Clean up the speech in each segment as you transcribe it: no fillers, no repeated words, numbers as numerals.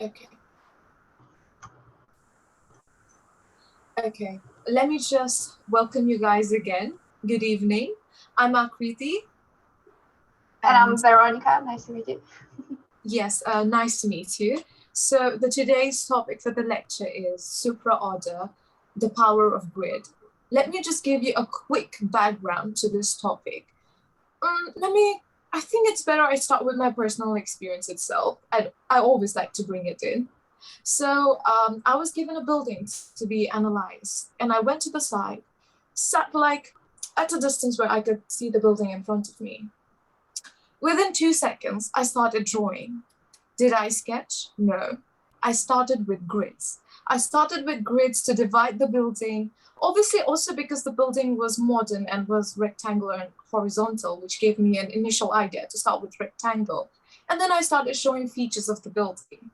Okay. Okay. Let me just welcome you guys again. Good evening. I'm Akriti. And I'm Weronika. Nice to meet you. Yes, nice to meet you. So today's topic for the lecture is Supra Order, the power of grid. Let me just give you a quick background to this topic. I think it's better I start with my personal experience itself. I always like to bring it in. So I was given a building to be analyzed, and I went to the site, sat like at a distance where I could see the building in front of me. Within 2 seconds, I started drawing. Did I sketch? No. I started with grids. I started with grids to divide the building, obviously also because the building was modern and was rectangular and horizontal, which gave me an initial idea to start with rectangle. And then I started showing features of the building.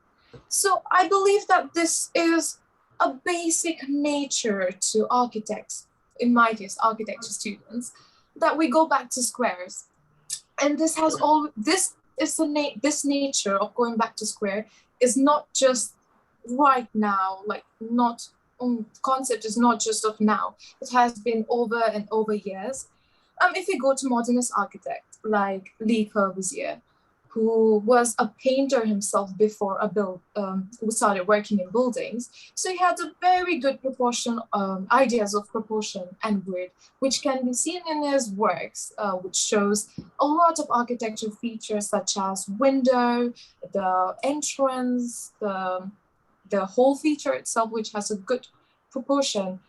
So I believe that this is a basic nature to architects, in my case, architecture students, that we go back to squares. And this nature of going back to square is not just right now, like not concept is not just of now. It has been over and over years. If you go to modernist architect like Le Corbusier, who was a painter himself before who started working in buildings. So he had a very good proportion, ideas of proportion and grid, which can be seen in his works, which shows a lot of architecture features such as window, the entrance, the whole feature itself, which has a good proportion.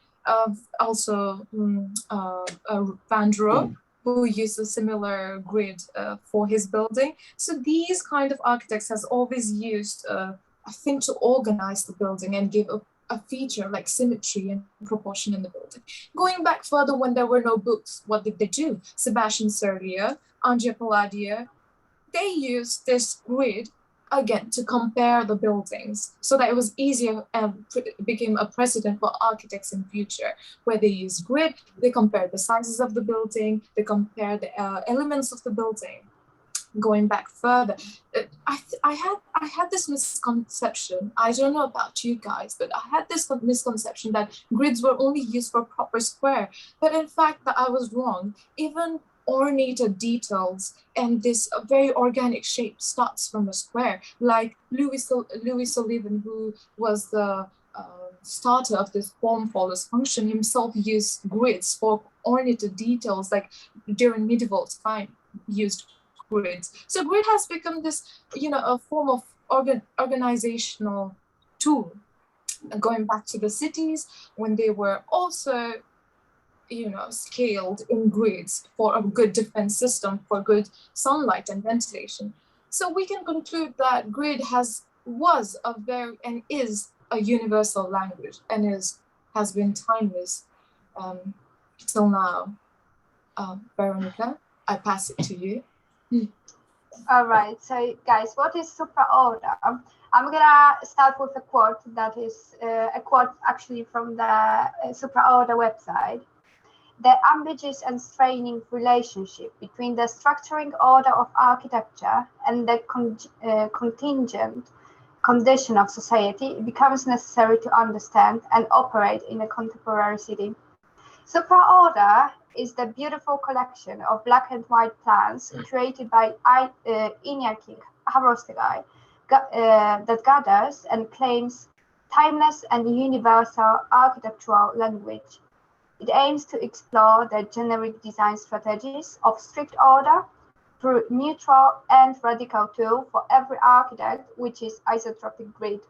Also, Van Roo, who used a similar grid for his building. So these kind of architects has always used, I think, to organize the building and give a feature like symmetry and proportion in the building. Going back further, when there were no books, what did they do? Sebastian Serlier, André Palladio, they used this grid again to compare the buildings so that it was easier and became a precedent for architects in future, where they use grid, they compare the sizes of the building, they compare the elements of the building. Going back further, I had this misconception. I don't know about you guys, but I had this misconception that grids were only used for proper square. But in fact, that I was wrong. Even ornated details and this very organic shape starts from a square. Like Louis Sullivan, who was the starter of this form follows function, himself used grids for ornated details, like during medieval time used grids. So grid has become this, a form of organizational tool. Going back to the cities, when they were also scaled in grids for a good defense system, for good sunlight and ventilation. So we can conclude that grid is a universal language and has been timeless till now. Weronika, I pass it to you. All right, so guys, what is Supra Order? I'm gonna start with a quote that is a quote actually from the Supra Order website. The ambiguous and straining relationship between the structuring order of architecture and the contingent condition of society becomes necessary to understand and operate in a contemporary city. Supra Order is the beautiful collection of black and white plans created by Inãki Harosteguy that gathers and claims timeless and universal architectural language. It aims to explore the generic design strategies of strict order through neutral and radical tool for every architect, which is isotropic grid.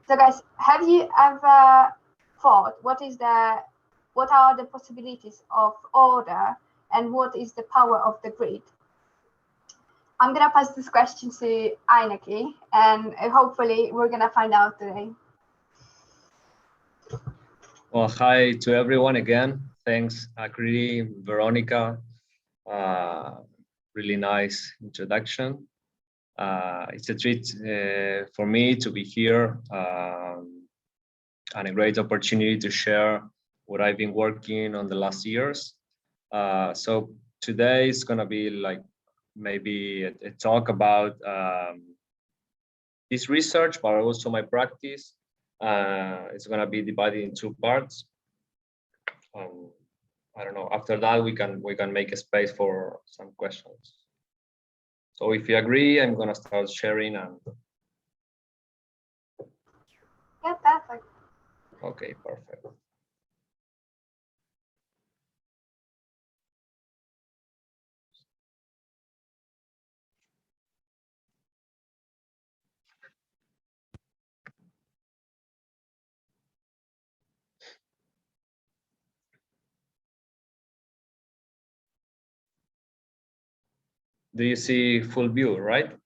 So guys, have you ever thought what are the possibilities of order and what is the power of the grid? I'm gonna pass this question to Inãki, and hopefully we're gonna find out today. Well, hi to everyone again. Thanks, Akriti, Weronika. Really nice introduction. It's a treat for me to be here and a great opportunity to share what I've been working on the last years. So today is gonna be like maybe a talk about this research, but also my practice. It's going to be divided in two parts. I don't know. After that, we can make a space for some questions. So if you agree, I'm going to start sharing. And Yeah, perfect. okay, perfect. Do you see full view, right?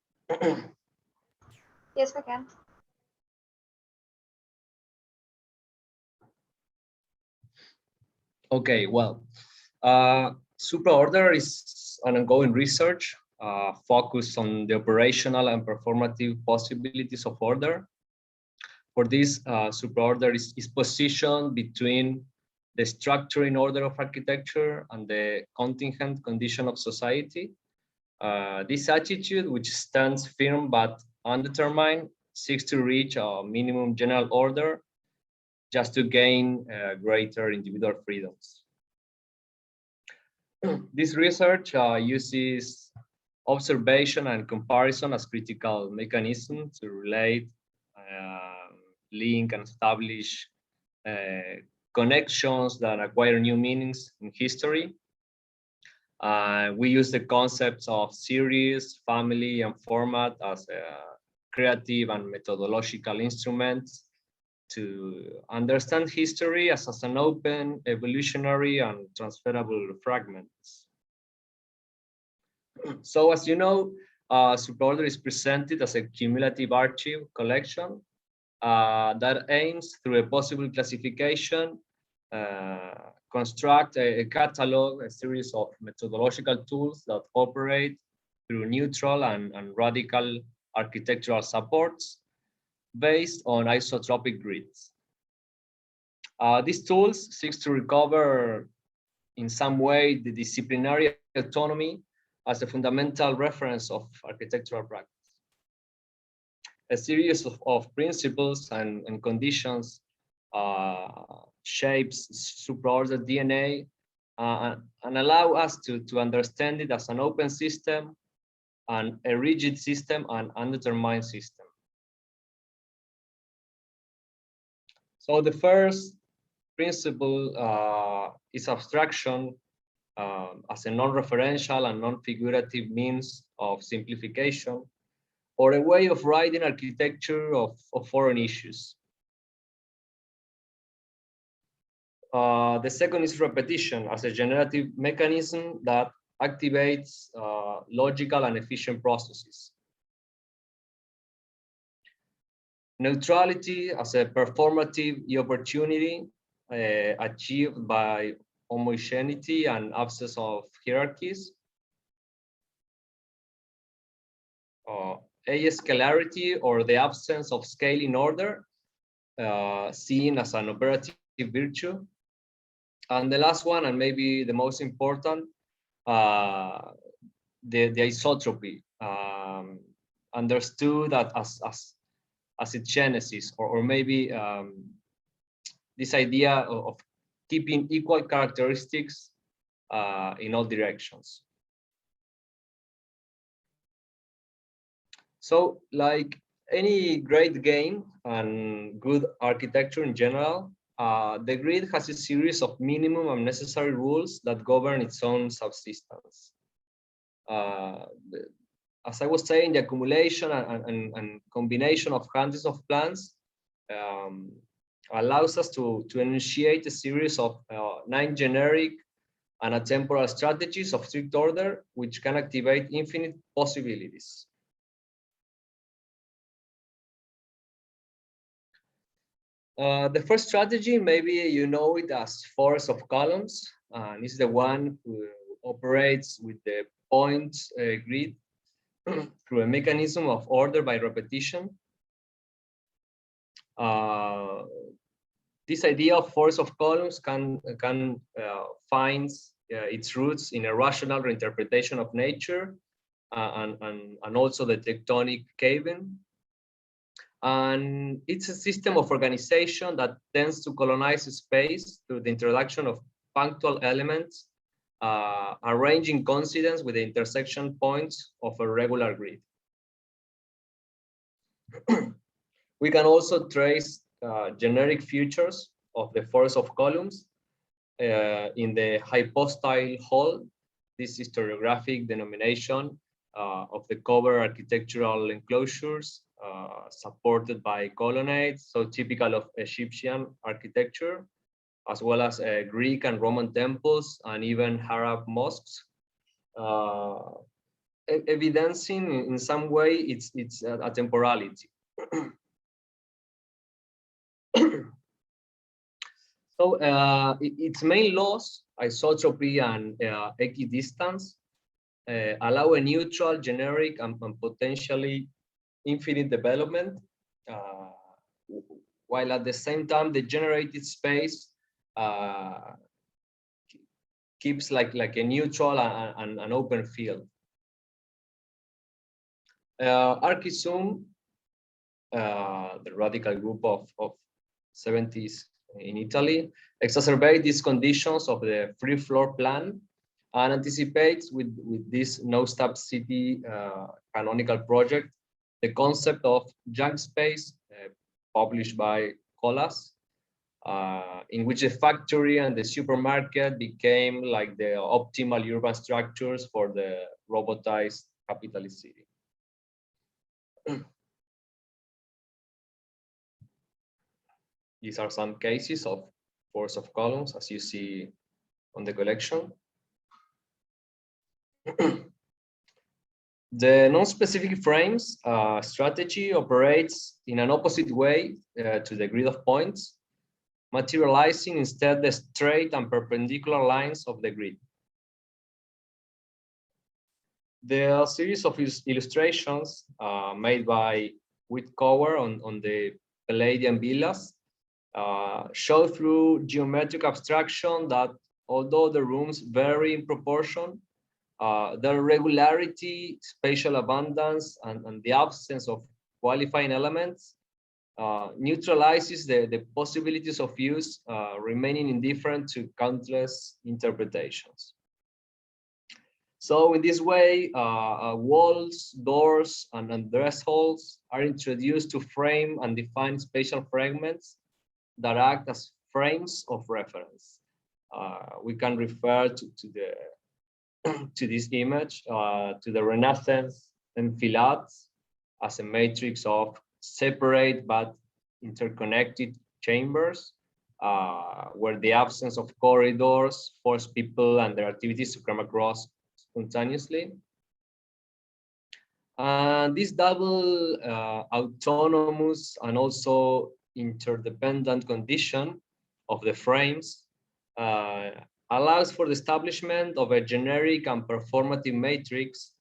Yes, we can. Okay, well, Supra Order is an ongoing research focused on the operational and performative possibilities of order. For this, Supra Order is positioned between the structuring order of architecture and the contingent condition of society. This attitude, which stands firm but undetermined, seeks to reach a minimum general order just to gain greater individual freedoms. This research uses observation and comparison as critical mechanisms to relate, link, and establish connections that acquire new meanings in history. We use the concepts of series, family, and format as creative and methodological instruments to understand history as an open, evolutionary, and transferable fragments. So as you know, Supra Order is presented as a cumulative archive collection that aims, through a possible classification, construct a catalog, a series of methodological tools that operate through neutral and radical architectural supports based on isotropic grids. These tools seek to recover in some way the disciplinary autonomy as a fundamental reference of architectural practice. A series of principles and conditions shapes Supra Order DNA and allow us to understand it as an open system and a rigid system and undetermined system. So the first principle is abstraction as a non-referential and non-figurative means of simplification, or a way of writing architecture of foreign issues. The second is repetition as a generative mechanism that activates logical and efficient processes. Neutrality as a performative opportunity achieved by homogeneity and absence of hierarchies. Ascalarity, or the absence of scale in order, seen as an operative virtue. And the last one, and maybe the most important, the isotropy, understood as its genesis, or maybe this idea of keeping equal characteristics in all directions. So, like any great game and good architecture in general, the grid has a series of minimum and necessary rules that govern its own subsistence. As I was saying, the accumulation and combination of hundreds of plans allows us to initiate a series of 9 generic and atemporal strategies of strict order, which can activate infinite possibilities. The first strategy, maybe you know it as forest of columns, and it's the one who operates with the point grid through a mechanism of order by repetition. This idea of forest of columns can find its roots in a rational reinterpretation of nature and also the tectonic caving. And it's a system of organization that tends to colonize space through the introduction of punctual elements, arranging coincidence with the intersection points of a regular grid. We can also trace generic features of the force of columns in the hypostyle hall. This historiographic denomination of the cover architectural enclosures supported by colonnades, so typical of Egyptian architecture, as well as Greek and Roman temples and even Arab mosques, evidencing in some way its a temporality. So its main laws, isotropy and equidistance, allow a neutral, generic, and potentially infinite development, while at the same time the generated space keeps like a neutral and an open field. Archisum, the radical group of 70s in Italy, exacerbate these conditions of the free floor plan and anticipates with this no-stop city canonical project the concept of junk space published by Colas, in which the factory and the supermarket became like the optimal urban structures for the robotized capitalist city. These are some cases of force of columns, as you see on the collection. The non-specific frames strategy operates in an opposite way to the grid of points, materializing instead the straight and perpendicular lines of the grid. The series of illustrations made by Whitcover on the Palladian villas show through geometric abstraction that although the rooms vary in proportion, their regularity, spatial abundance, and the absence of qualifying elements neutralizes the possibilities of use remaining indifferent to countless interpretations. So in this way, walls, doors, and thresholds are introduced to frame and define spatial fragments that act as frames of reference. We can refer to this image, to the Renaissance enfilades as a matrix of separate but interconnected chambers, where the absence of corridors force people and their activities to come across spontaneously. And this double autonomous and also interdependent condition of the frames allows for the establishment of a generic and performative matrix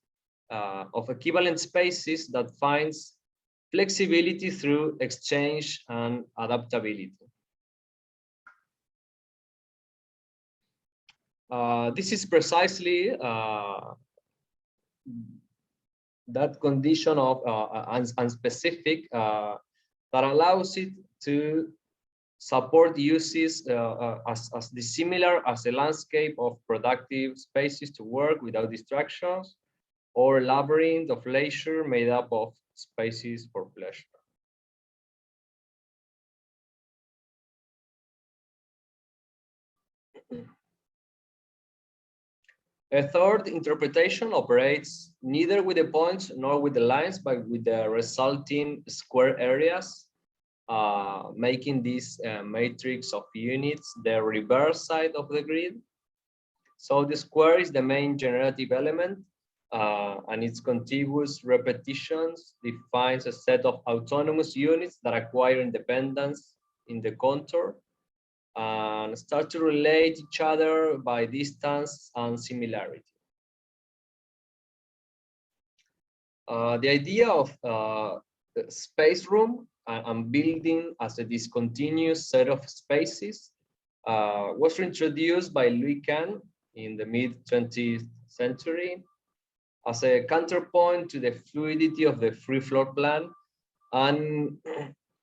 of equivalent spaces that finds flexibility through exchange and adaptability. This is precisely that condition of unspecific that allows it to support uses as dissimilar as a landscape of productive spaces to work without distractions, or a labyrinth of leisure made up of spaces for pleasure. A third interpretation operates neither with the points nor with the lines, but with the resulting square areas, making this matrix of units the reverse side of the grid. So the square is the main generative element, and its contiguous repetitions defines a set of autonomous units that acquire independence in the contour and start to relate each other by distance and similarity. The idea of space room and building as a discontinuous set of spaces was introduced by Louis Kahn in the mid-20th century as a counterpoint to the fluidity of the free floor plan and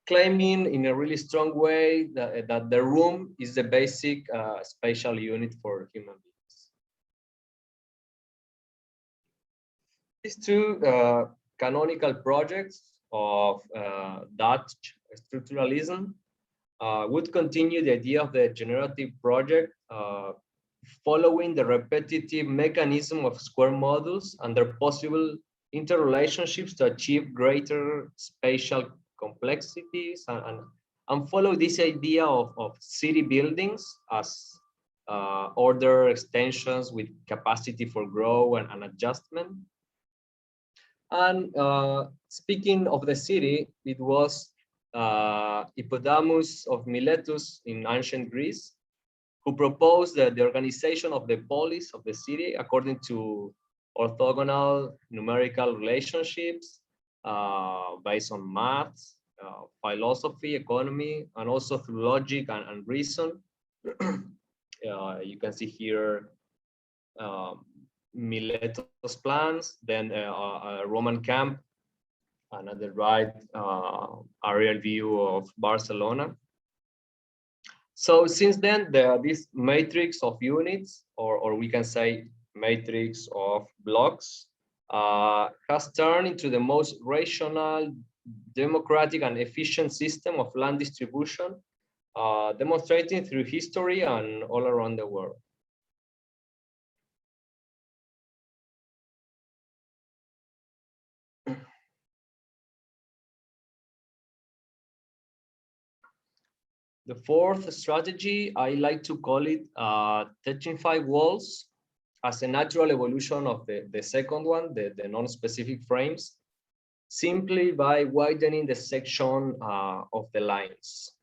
claiming in a really strong way that the room is the basic spatial unit for human beings. These two canonical projects of Dutch structuralism would continue the idea of the generative project, following the repetitive mechanism of square models and their possible interrelationships to achieve greater spatial complexities, and follow this idea of city buildings as order extensions with capacity for growth and adjustment. And speaking of the city, it was Hippodamus of Miletus in ancient Greece who proposed the organization of the polis of the city according to orthogonal numerical relationships based on maths, philosophy, economy, and also through logic and reason. You can see here Miletus' plans, then a Roman camp, and at the right, aerial view of Barcelona. So since then, this matrix of units, or we can say matrix of blocks, has turned into the most rational, democratic, and efficient system of land distribution, demonstrating through history and all around the world. The fourth strategy, I like to call it technified walls, as a natural evolution of the second one, the non-specific frames, simply by widening the section of the lines.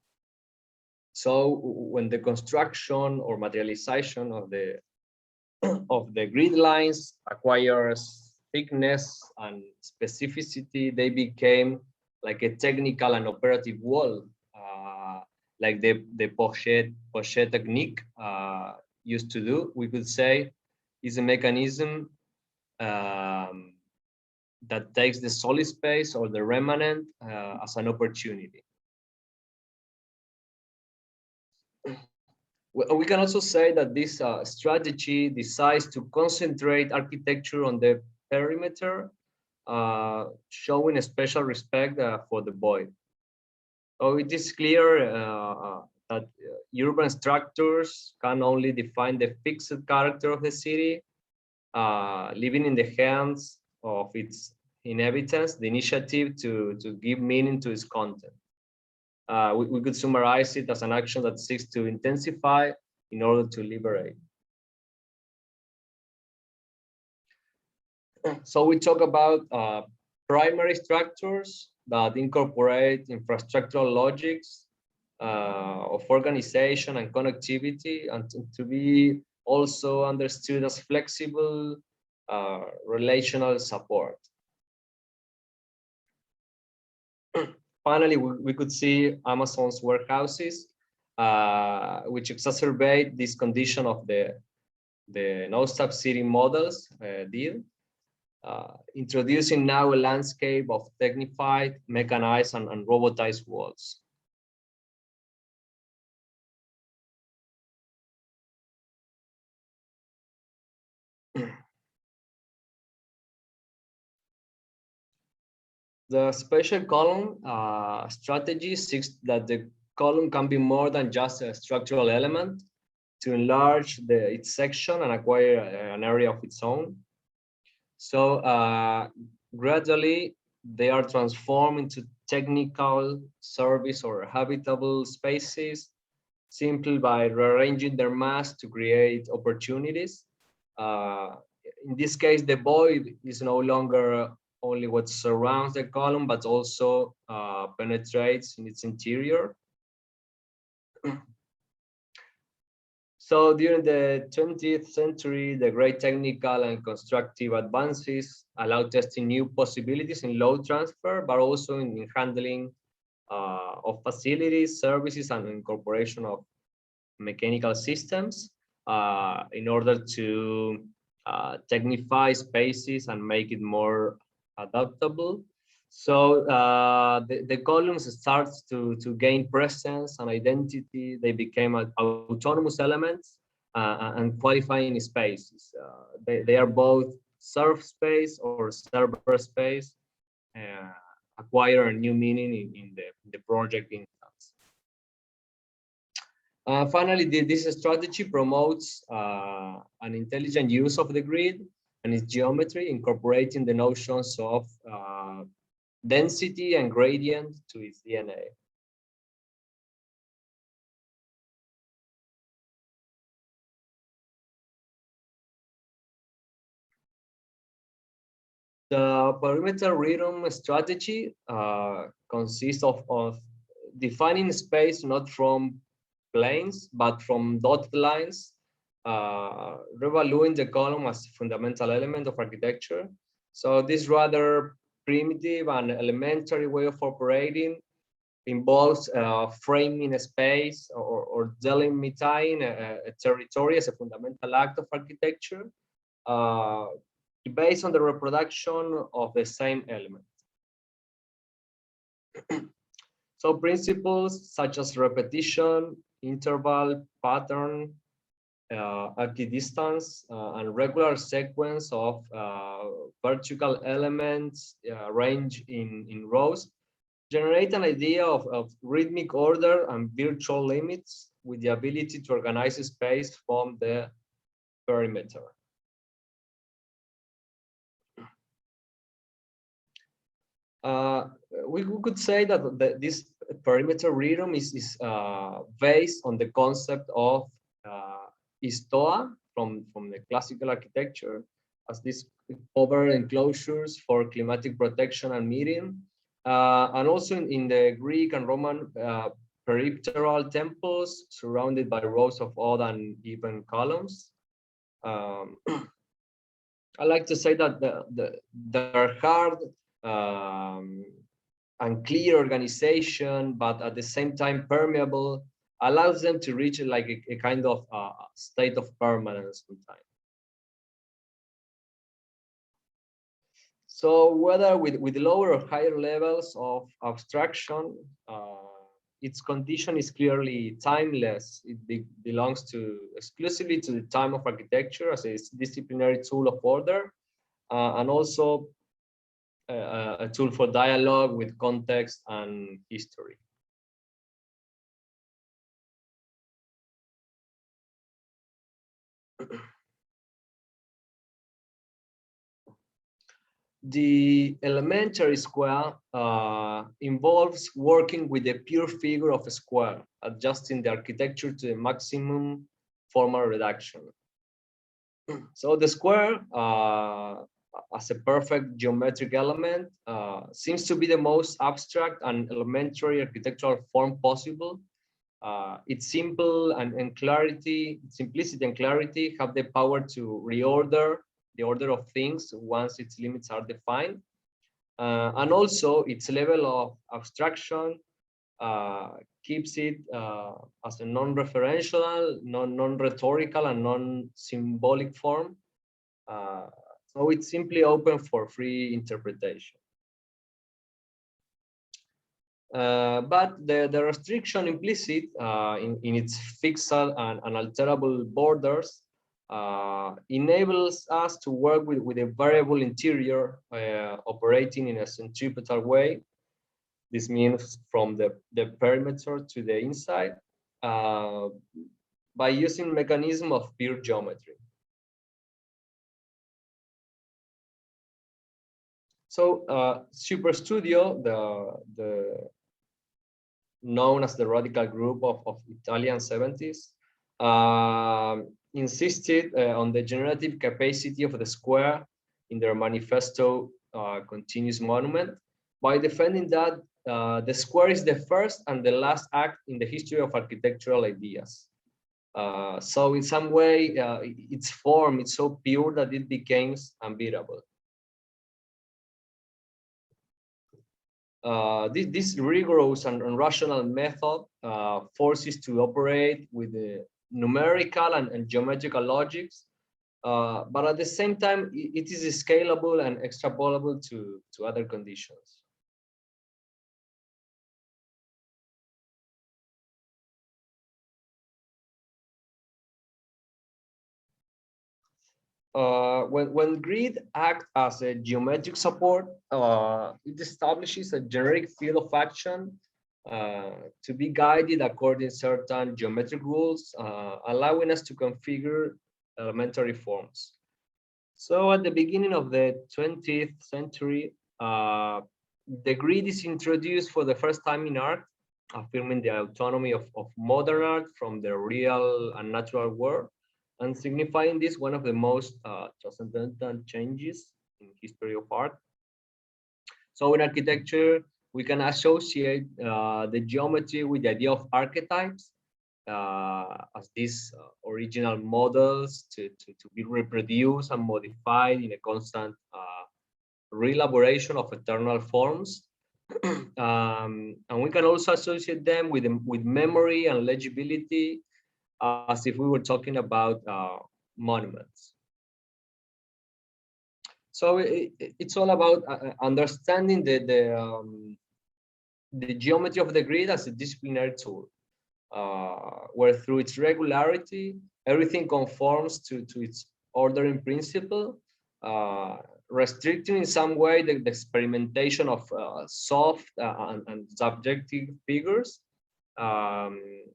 So when the construction or materialization of the grid lines acquires thickness and specificity, they became like a technical and operative wall, like the Pochet technique used to do. We could say is a mechanism that takes the solid space or the remnant as an opportunity. We can also say that this strategy decides to concentrate architecture on the perimeter, showing a special respect for the void. So it is clear that urban structures can only define the fixed character of the city, leaving in the hands of its inhabitants the initiative to give meaning to its content. We could summarize it as an action that seeks to intensify in order to liberate. So we talk about primary structures that incorporate infrastructural logics of organization and connectivity, and to be also understood as flexible relational support. Finally, we could see Amazon's warehouses, which exacerbate this condition of the no-stop city models did, introducing now a landscape of technified, mechanized, and robotized walls. The spatial column strategy seeks that the column can be more than just a structural element, to enlarge its section and acquire an area of its own. So gradually, they are transformed into technical, service, or habitable spaces, simply by rearranging their mass to create opportunities. In this case, the void is no longer only what surrounds the column, but also penetrates in its interior. So during the 20th century, the great technical and constructive advances allowed testing new possibilities in load transfer, but also in handling of facilities, services, and incorporation of mechanical systems in order to technify spaces and make it more adaptable. So the columns starts to gain presence and identity. They became autonomous elements and qualifying spaces. They are both server space or server space, acquire a new meaning in the project instance. Finally, this strategy promotes an intelligent use of the grid and its geometry, incorporating the notions of density and gradient to its DNA. The perimeter rhythm strategy consists of defining space not from planes, but from dotted lines, revaluing the column as a fundamental element of architecture. So this rather primitive and elementary way of operating involves framing a space or delimiting a territory as a fundamental act of architecture, based on the reproduction of the same element. So principles such as repetition, interval, pattern, equidistance, and regular sequence of vertical elements arranged in rows generate an idea of rhythmic order and virtual limits with the ability to organize space from the perimeter. We could say that this perimeter rhythm is based on the concept of ISTOA from the classical architecture, as these cover enclosures for climatic protection and meeting, and also in the Greek and Roman peripteral temples surrounded by rows of odd and even columns. I like to say that they're hard and clear organization, but at the same time permeable, allows them to reach like a kind of state of permanence in time. So whether with lower or higher levels of abstraction, its condition is clearly timeless. It belongs exclusively to the time of architecture as a disciplinary tool of order, and also a tool for dialogue with context and history. The elementary square involves working with the pure figure of a square, adjusting the architecture to the maximum formal reduction. So the square, as a perfect geometric element, seems to be the most abstract and elementary architectural form possible. Its simplicity and clarity have the power to reorder the order of things once its limits are defined. And also its level of abstraction keeps it as a non-referential, non-rhetorical, and non-symbolic form. So it's simply open for free interpretation. But the restriction implicit in its fixed and unalterable borders enables us to work with a variable interior operating in a centripetal way. This means from the perimeter to the inside by using mechanism of pure geometry. So Super Studio, the known as the radical group of Italian 70s, insisted on the generative capacity of the square in their manifesto Continuous Monument by defending that the square is the first and the last act in the history of architectural ideas. So in some way, its form is so pure that it becomes unbeatable. This rigorous and rational method forces to operate with the numerical and geometrical logics, but at the same time, it is scalable and extrapolable to other conditions. when grid acts as a geometric support, it establishes a generic field of action to be guided according to certain geometric rules, allowing us to configure elementary forms. So at the beginning of the 20th century, the grid is introduced for the first time in art, affirming the autonomy of modern art from the real and natural world, and signifying this one of the most transcendental changes in history of art. So in architecture, we can associate the geometry with the idea of archetypes as these original models to be reproduced and modified in a constant reelaboration of eternal forms. And we can also associate them with memory and legibility, as if we were talking about monuments. So it's all about understanding the geometry of the grid as a disciplinary tool, where through its regularity, everything conforms to its ordering principle, restricting in some way the experimentation of soft and subjective figures,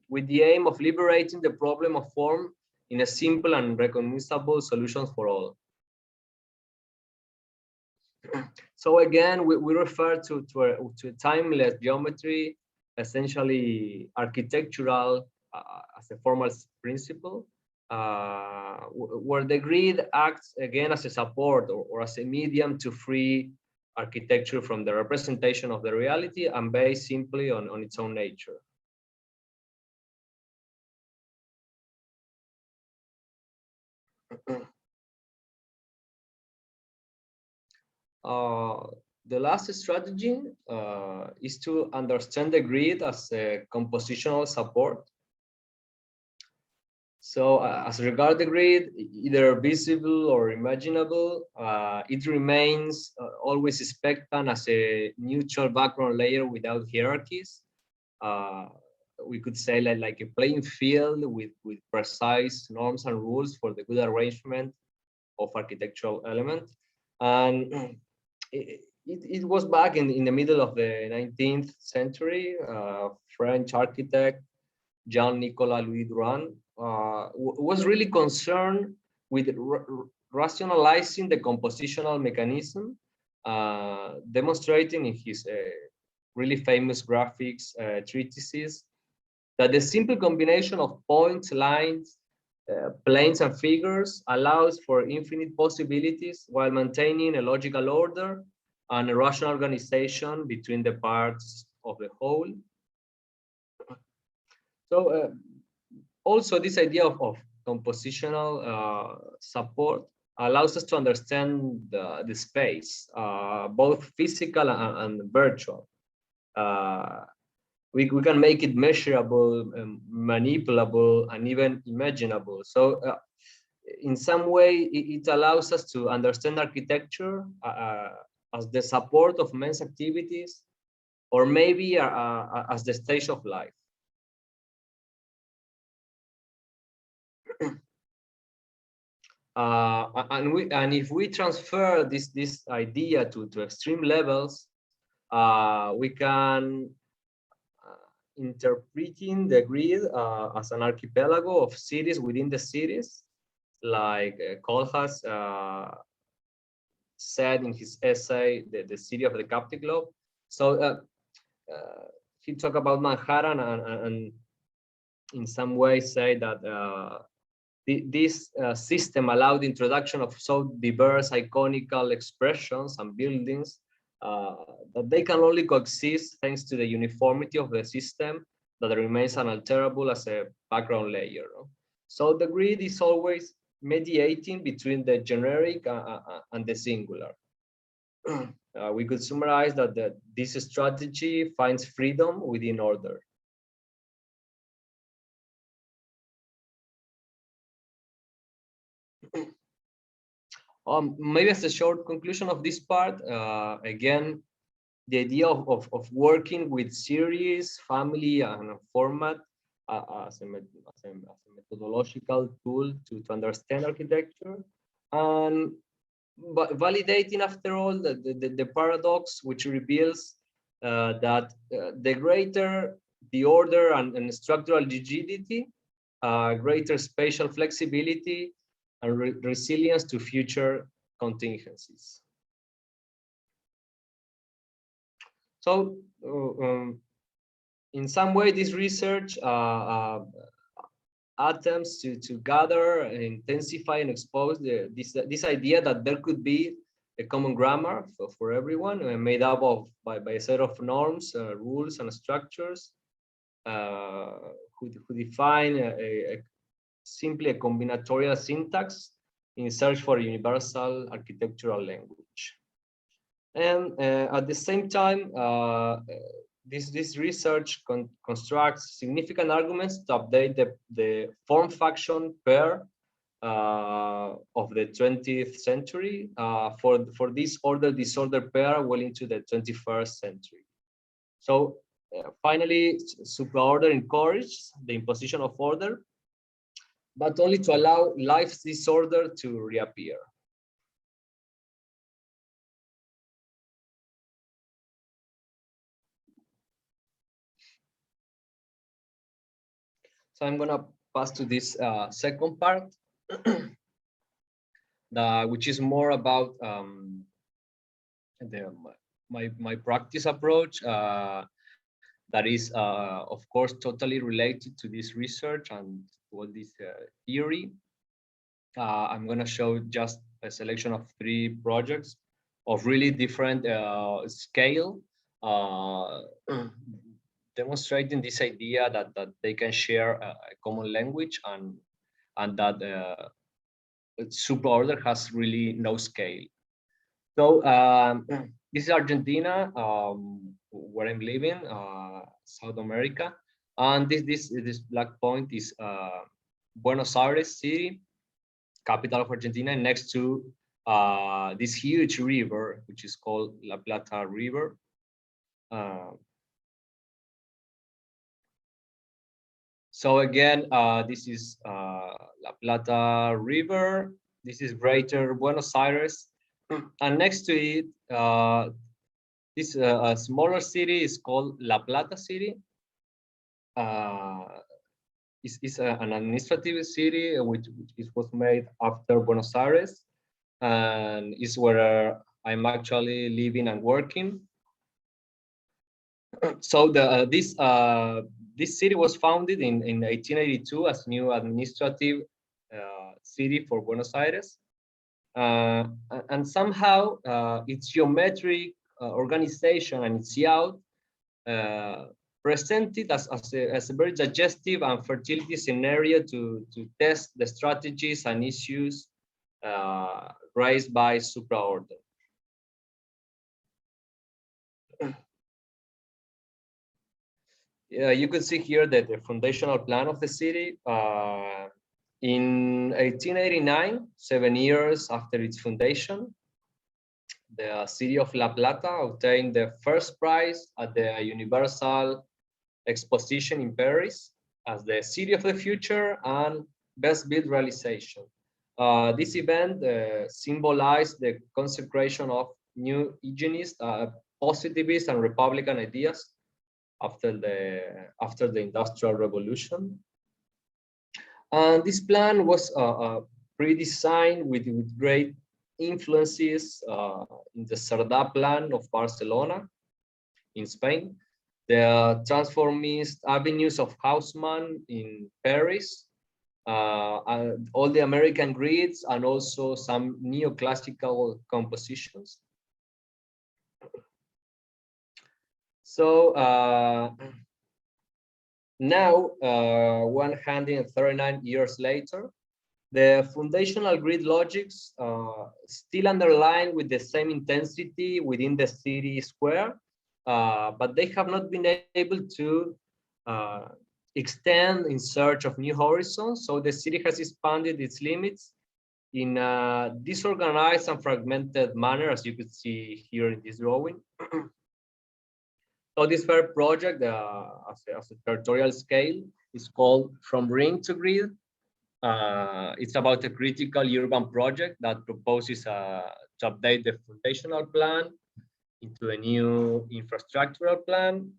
with the aim of liberating the problem of form in a simple and recognizable solutions for all. So again, we refer to a timeless geometry, essentially architectural as a formal principle, where the grid acts again as a support or as a medium to free architecture from the representation of the reality and based simply on its own nature. The last strategy is to understand the grid as a compositional support. So as regards the grid, either visible or imaginable, it remains always expectant as a neutral background layer without hierarchies. We could say like a playing field with precise norms and rules for the good arrangement of architectural elements. And it was back in the middle of the 19th century, French architect Jean-Nicolas Louis Durand was really concerned with rationalizing the compositional mechanism, demonstrating in his really famous graphics treatises that the simple combination of points, lines, planes, and figures allows for infinite possibilities while maintaining a logical order and a rational organization between the parts of the whole. So also this idea of compositional support allows us to understand the space, both physical and virtual. We can make it measurable, manipulable, and even imaginable. So in some way, it allows us to understand architecture as the support of men's activities, or maybe as the stage of life. And if we transfer this idea to extreme levels, we can interpreting the grid as an archipelago of cities within the cities, like Kohlhaas said in his essay, the City of the Captive Globe. So he talked about Manhattan and in some way say that this system allowed the introduction of so diverse iconical expressions and buildings that they can only coexist thanks to the uniformity of the system that remains unalterable as a background layer. So the grid is always mediating between the generic and the singular. We could summarize that this strategy finds freedom within order. Maybe as a short conclusion of this part, again, the idea of working with series, family, and a format as a methodological tool to understand architecture And validating, after all, the paradox, which reveals that the greater the order and structural rigidity, greater spatial flexibility and resilience to future contingencies. So in some way, this research attempts to gather, intensify, and expose this idea that there could be a common grammar for everyone, made up of by a set of norms, rules, and structures, who define simply a combinatorial syntax in search for a universal architectural language. And at the same time, this research constructs significant arguments to update the form-function pair of the 20th century for this order-disorder pair well into the 21st century. So finally, Supra Order encourages the imposition of order, but only to allow life's disorder to reappear. So I'm gonna pass to this second part, which is more about my practice approach. That is, of course, totally related to this research and all this theory. I'm gonna show just a selection of 3 projects of really different scale, demonstrating this idea that they can share a common language and that Supra Order has really no scale. So this is Argentina, where I'm living, South America, and this black point is Buenos Aires city, capital of Argentina, next to this huge river, which is called La Plata River. So again, this is La Plata River. This is Greater Buenos Aires, and next to it, this a smaller city is called La Plata City. It's an administrative city which was made after Buenos Aires, and is where I'm actually living and working. So this city was founded in 1882 as new administrative city for Buenos Aires, and somehow its geometric organization and its layout presented as a very digestive and fertility scenario to test the strategies and issues raised by Supra Order. Yeah, you could see here that the foundational plan of the city. In 1889, 7 years after its foundation, the city of La Plata obtained the first prize at the Universal Exposition in Paris as the city of the future and best built realization. This event symbolized the consecration of new eugenist, positivist, and Republican ideas after the Industrial Revolution. And this plan was pre-designed with great influences in the Cerdà plan of Barcelona in Spain, the transformist avenues of Haussmann in Paris, and all the American grids, and also some neoclassical compositions. So now, 139 years later, the foundational grid logics still underline with the same intensity within the city square, but they have not been able to extend in search of new horizons. So the city has expanded its limits in a disorganized and fragmented manner, as you could see here in this drawing. So this third project, as a territorial scale, is called From Ring to Grid. It's about a critical urban project that proposes to update the foundational plan into a new infrastructural plan,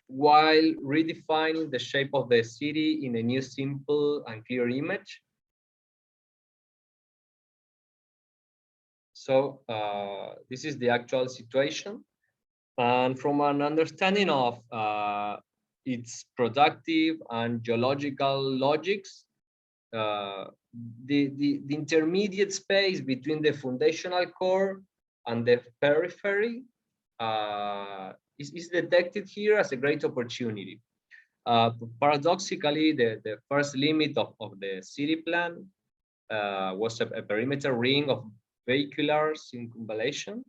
while redefining the shape of the city in a new, simple and clear image. So this is the actual situation. And from an understanding of its productive and geological logics, the intermediate space between the foundational core and the periphery is detected here as a great opportunity. Paradoxically, the first limit of the city plan was a perimeter ring of vehicular circumvallation,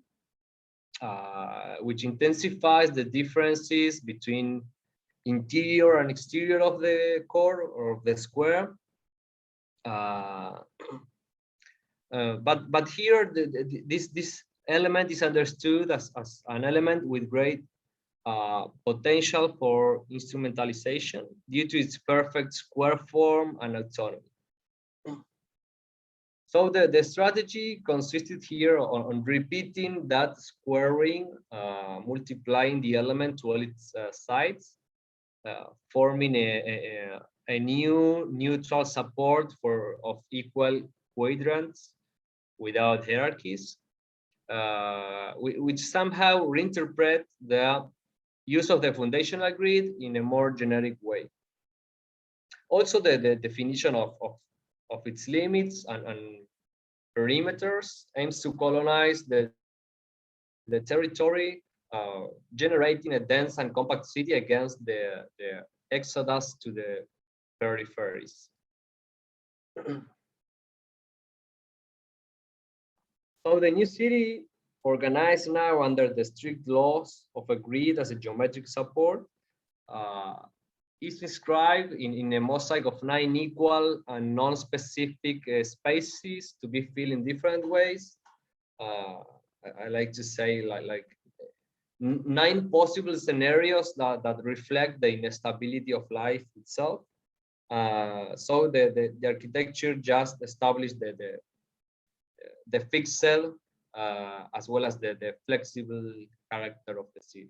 which intensifies the differences between interior and exterior of the core or of the square. But here this element is understood as an element with great potential for instrumentalization due to its perfect square form and autonomy. So the strategy consisted here on repeating that square ring, multiplying the element to all its sides, forming a new neutral support of equal quadrants without hierarchies, which somehow reinterpret the use of the foundational grid in a more generic way. Also, the definition of its limits and perimeters aims to colonize the territory, generating a dense and compact city against the exodus to the peripheries. So the new city, organized now under the strict laws of a grid as a geometric support, is inscribed in a mosaic of 9 equal and non-specific spaces to be filled in different ways. I like to say like 9 possible scenarios that reflect the instability of life itself. So the architecture just established the fixed cell as well as the flexible character of the city.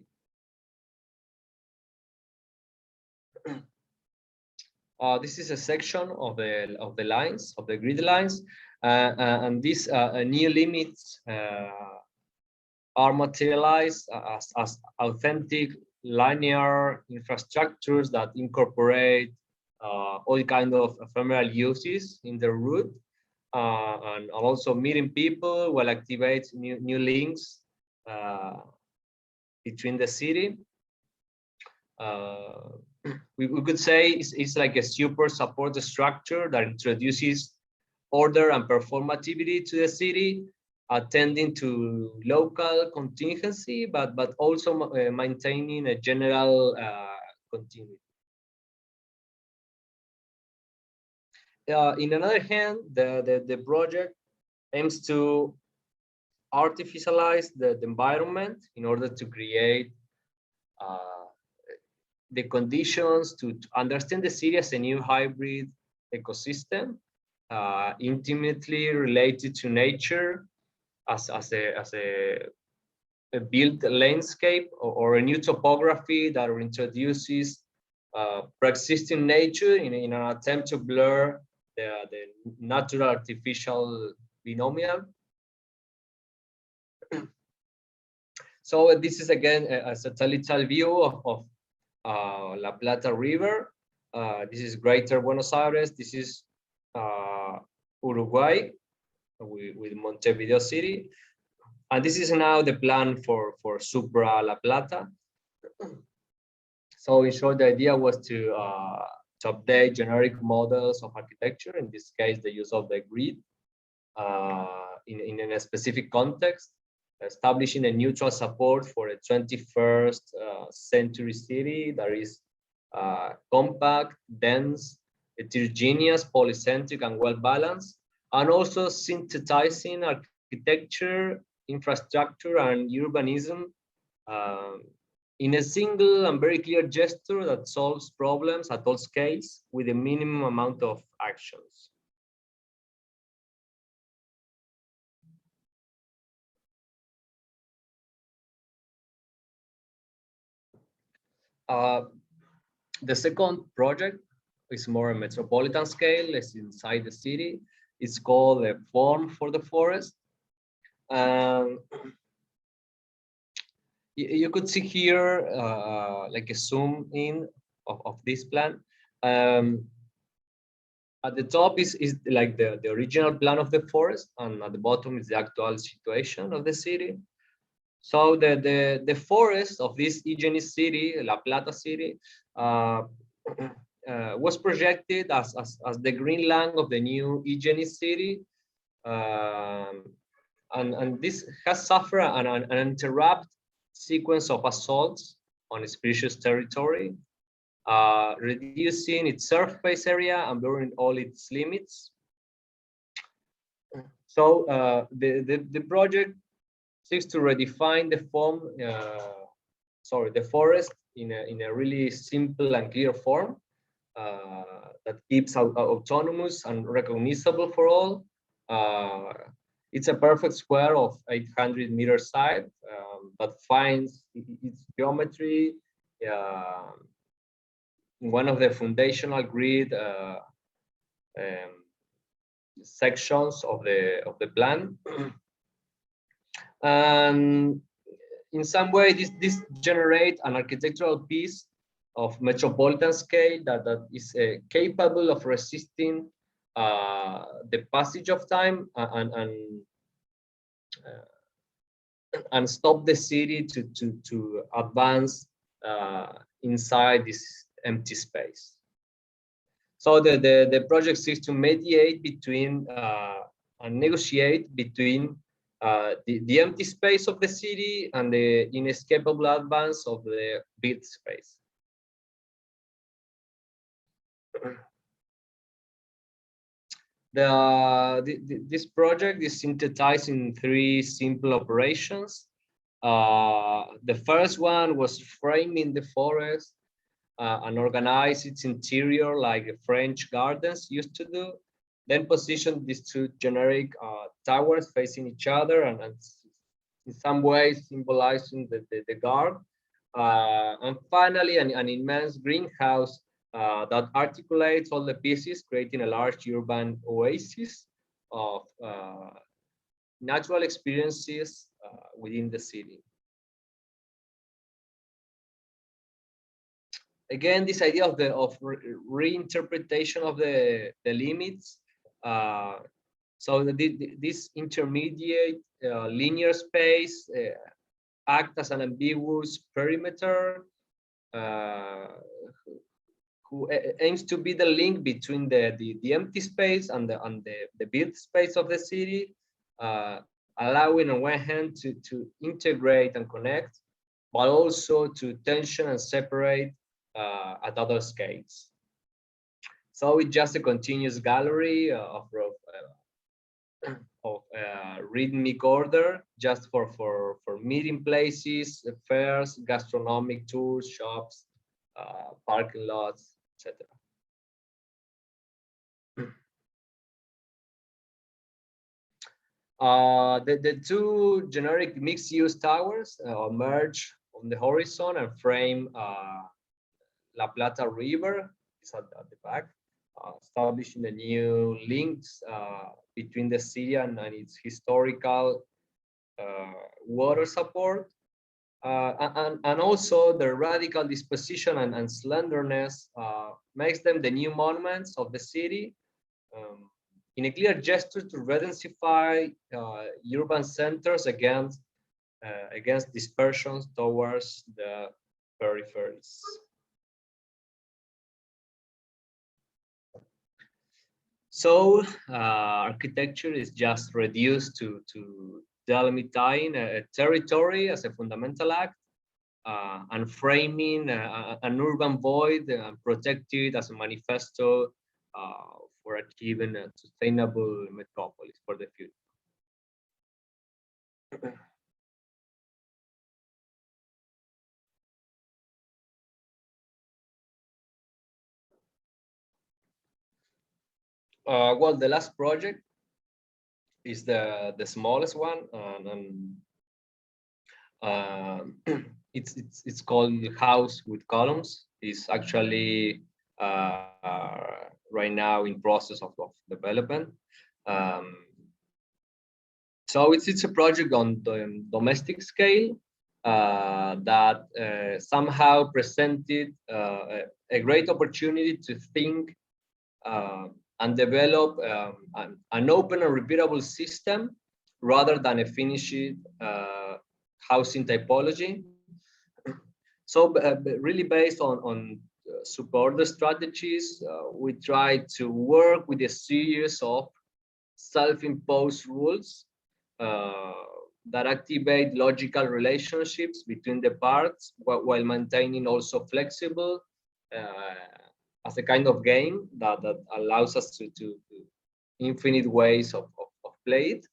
This is a section of the lines, of the grid lines, and these new limits are materialized as authentic linear infrastructures that incorporate all kind of ephemeral uses in the root, and also meeting people will activate new links between the city. We could say it's like a super support structure that introduces order and performativity to the city, attending to local contingency, but also maintaining a general continuity. In another hand, the project aims to artificialize the environment in order to create the conditions to understand the city as a new hybrid ecosystem, intimately related to nature as a built landscape or a new topography that introduces pre-existing nature in an attempt to blur the natural artificial binomial. So this is again a satellite view of La Plata River. This is Greater Buenos Aires. This is Uruguay with Montevideo City. And this is now the plan for Supra La Plata. So in short, the idea was to update generic models of architecture, in this case, the use of the grid in a specific context, establishing a neutral support for a 21st century city that is compact, dense, heterogeneous, polycentric, and well-balanced, and also synthesizing architecture, infrastructure, and urbanism in a single and very clear gesture that solves problems at all scales with a minimum amount of actions. The second project is more a metropolitan scale, it's inside the city. It's called a form for the forest. You could see here like a zoom in of this plan. At the top is like the original plan of the forest, and at the bottom is the actual situation of the city. So the forest of this Hygienist city, La Plata city, was projected as the green lung of the new Hygienist city. And this has suffered an uninterrupted sequence of assaults on its precious territory, reducing its surface area and blurring all its limits. So the project seeks to redefine the forest in a really simple and clear form that keeps autonomous and recognizable for all. It's a perfect square of 800 meters side that finds its geometry in one of the foundational grid sections of the plan. And in some way, this generates an architectural piece of metropolitan scale that is capable of resisting the passage of time and stop the city to advance inside this empty space. So the project seeks to mediate between and negotiate between the empty space of the city and the inescapable advance of the built space. This project is synthesized in 3 simple operations. The first one was framing the forest and organize its interior like French gardens used to do. Then position these 2 generic towers facing each other and in some ways symbolizing the guard. And finally, an immense greenhouse that articulates all the pieces, creating a large urban oasis of natural experiences within the city. Again, this idea of reinterpretation of the limits. So this intermediate linear space act as an ambiguous perimeter who aims to be the link between the empty space and the built space of the city, allowing on one hand to integrate and connect, but also to tension and separate at other scales. So it's just a continuous gallery of rhythmic order, just for meeting places, fairs, gastronomic tours, shops, parking lots, etc. The 2 generic mixed-use towers merge on the horizon and frame La Plata River. It's at the back, establishing the new links between the city and its historical water support. And also the radical disposition and slenderness makes them the new monuments of the city, in a clear gesture to redensify urban centers against dispersions towards the peripheries. So architecture is just reduced to delimiting a territory as a fundamental act and framing an urban void and protected as a manifesto for achieving a sustainable metropolis for the future. Well, the last project is the smallest one, and it's called House with Columns. It's actually right now in process of development. Um, so it's a project on the domestic scale that somehow presented a great opportunity to think and develop an open and repeatable system rather than a finished housing typology. So really based on support the strategies, we try to work with a series of self-imposed rules that activate logical relationships between the parts while maintaining also flexible as a kind of game that allows us to infinite ways of play it.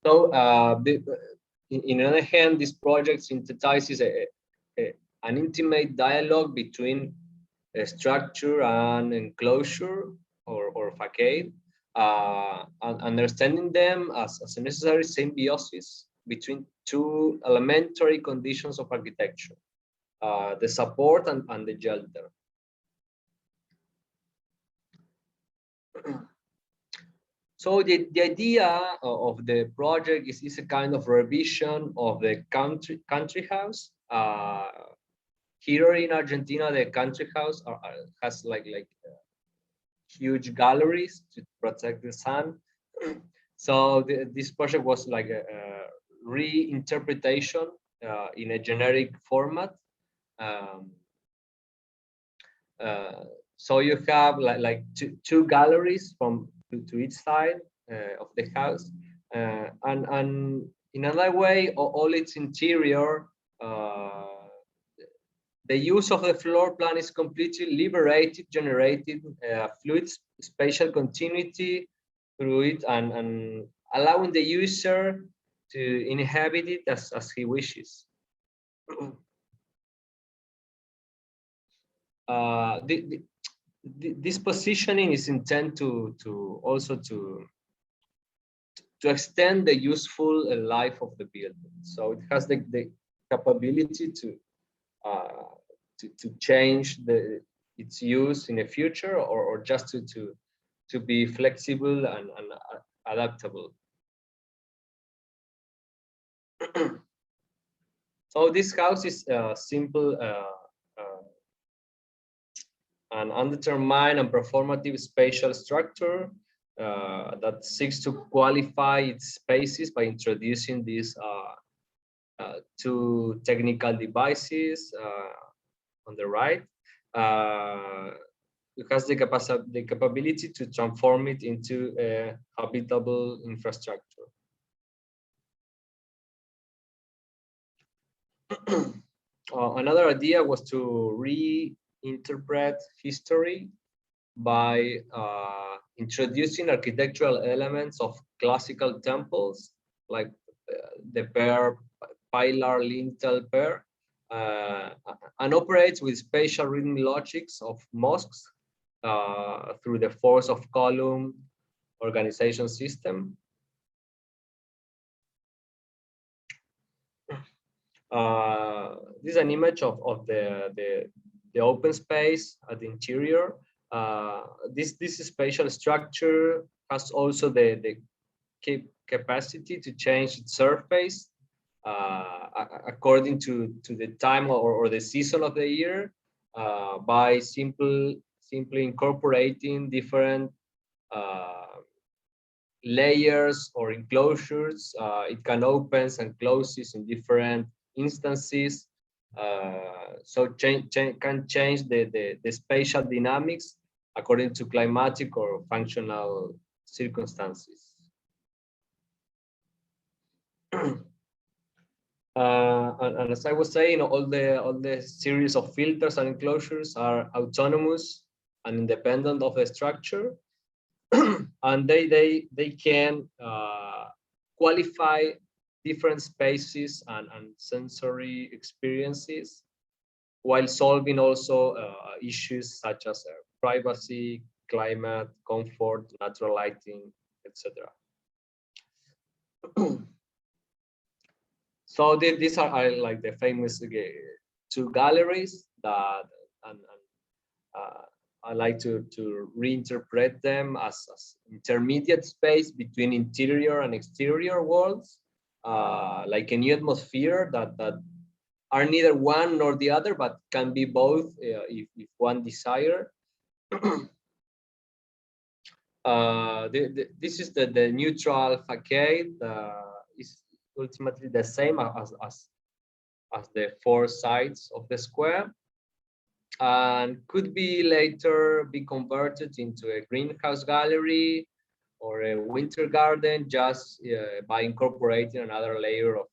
So in other hand, this project synthesizes an intimate dialogue between a structure and enclosure or facade, and understanding them as a necessary symbiosis between two elementary conditions of architecture, the support and the shelter. So the idea of the project is a kind of revision of the country house. Here in Argentina, the country house has like huge galleries to protect the sun. So this project was like a reinterpretation in a generic format. So you have like two galleries to each side of the house, and in another way, all its interior, the use of the floor plan is completely liberated, generated fluid spatial continuity through it, and allowing the user to inhabit it as he wishes. This positioning is intended to also to extend the useful life of the building. So it has the capability to change its use in the future, or just to be flexible and adaptable. So this house is simple an undetermined and performative spatial structure that seeks to qualify its spaces by introducing these two technical devices on the right. It has the capability to transform it into a habitable infrastructure. Another idea was to reinterpret history by introducing architectural elements of classical temples, like the pilar lintel pair, and operates with spatial reading logics of mosques through the force of column organization system. This is an image of the open space at the interior. This spatial structure has also the capacity to change its surface according to the time or the season of the year by simply incorporating different layers or enclosures. It can open and closes in different instances, so can change the spatial dynamics according to climatic or functional circumstances. And as I was saying, all the series of filters and enclosures are autonomous and independent of the structure, and they can qualify different spaces and sensory experiences while solving also issues such as privacy, climate, comfort, natural lighting, etc. So these are like the famous two galleries that, and I like to reinterpret them as intermediate space between interior and exterior worlds, like a new atmosphere that are neither one nor the other, but can be both if one desire. This is the neutral facade. Is ultimately the same as the four sides of the square, and could be later be converted into a greenhouse gallery or a winter garden just by incorporating another layer of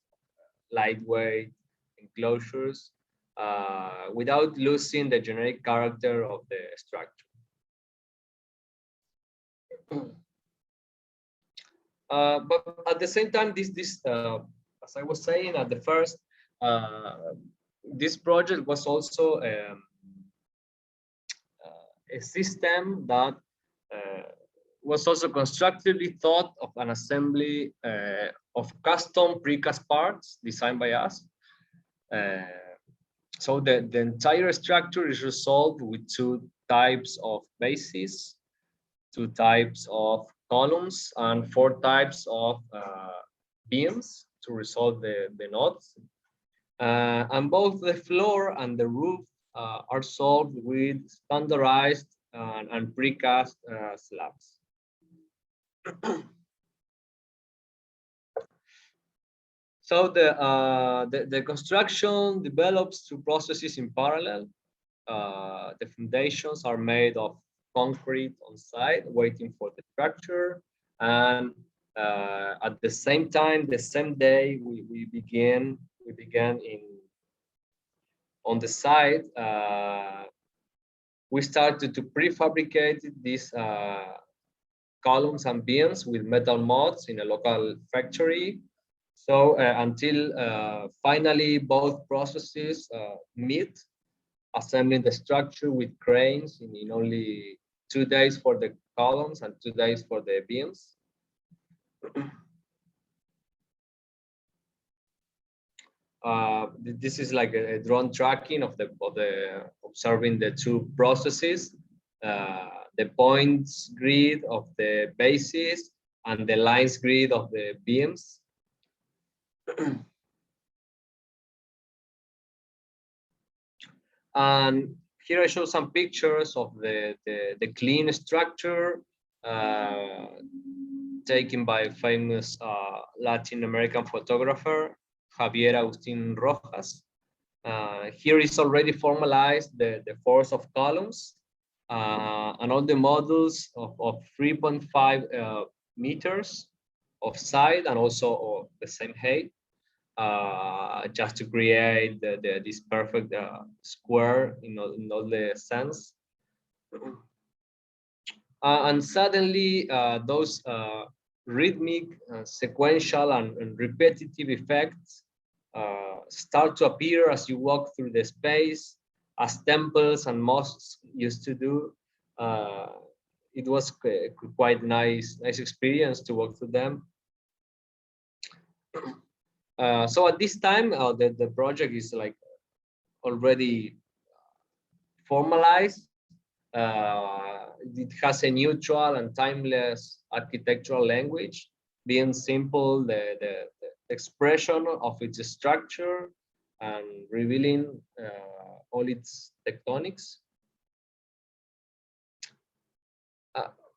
lightweight enclosures without losing the generic character of the structure. But at the same time, as I was saying at the first, this project was also a system that was also constructively thought of an assembly of custom precast parts designed by us. So the entire structure is resolved with two types of bases, two types of columns, and four types of beams to resolve the knots. And both the floor and the roof are solved with standardized and precast slabs. So the construction develops two processes in parallel. The foundations are made of concrete on site, waiting for the structure, and at the same time, the same day, we began on the site. We started to prefabricate these columns and beams with metal mods in a local factory. So until finally both processes meet, assembling the structure with cranes in only 2 days for the columns and 2 days for the beams. This is like a drone tracking of the observing the two processes, the points grid of the bases and the lines grid of the beams. And here I show some pictures of the clean structure taken by a famous Latin American photographer, Javier Agustin Rojas. Here is already formalized the force of columns and all the models of 3.5 meters of side and also of the same height, just to create this perfect square in all the sense. And suddenly those rhythmic, sequential, and repetitive effects start to appear as you walk through the space, as temples and mosques used to do. It was quite nice experience to walk through them. So at this time, the project is like already formalized. It has a neutral and timeless architectural language, being simple, the expression of its structure and revealing all its tectonics.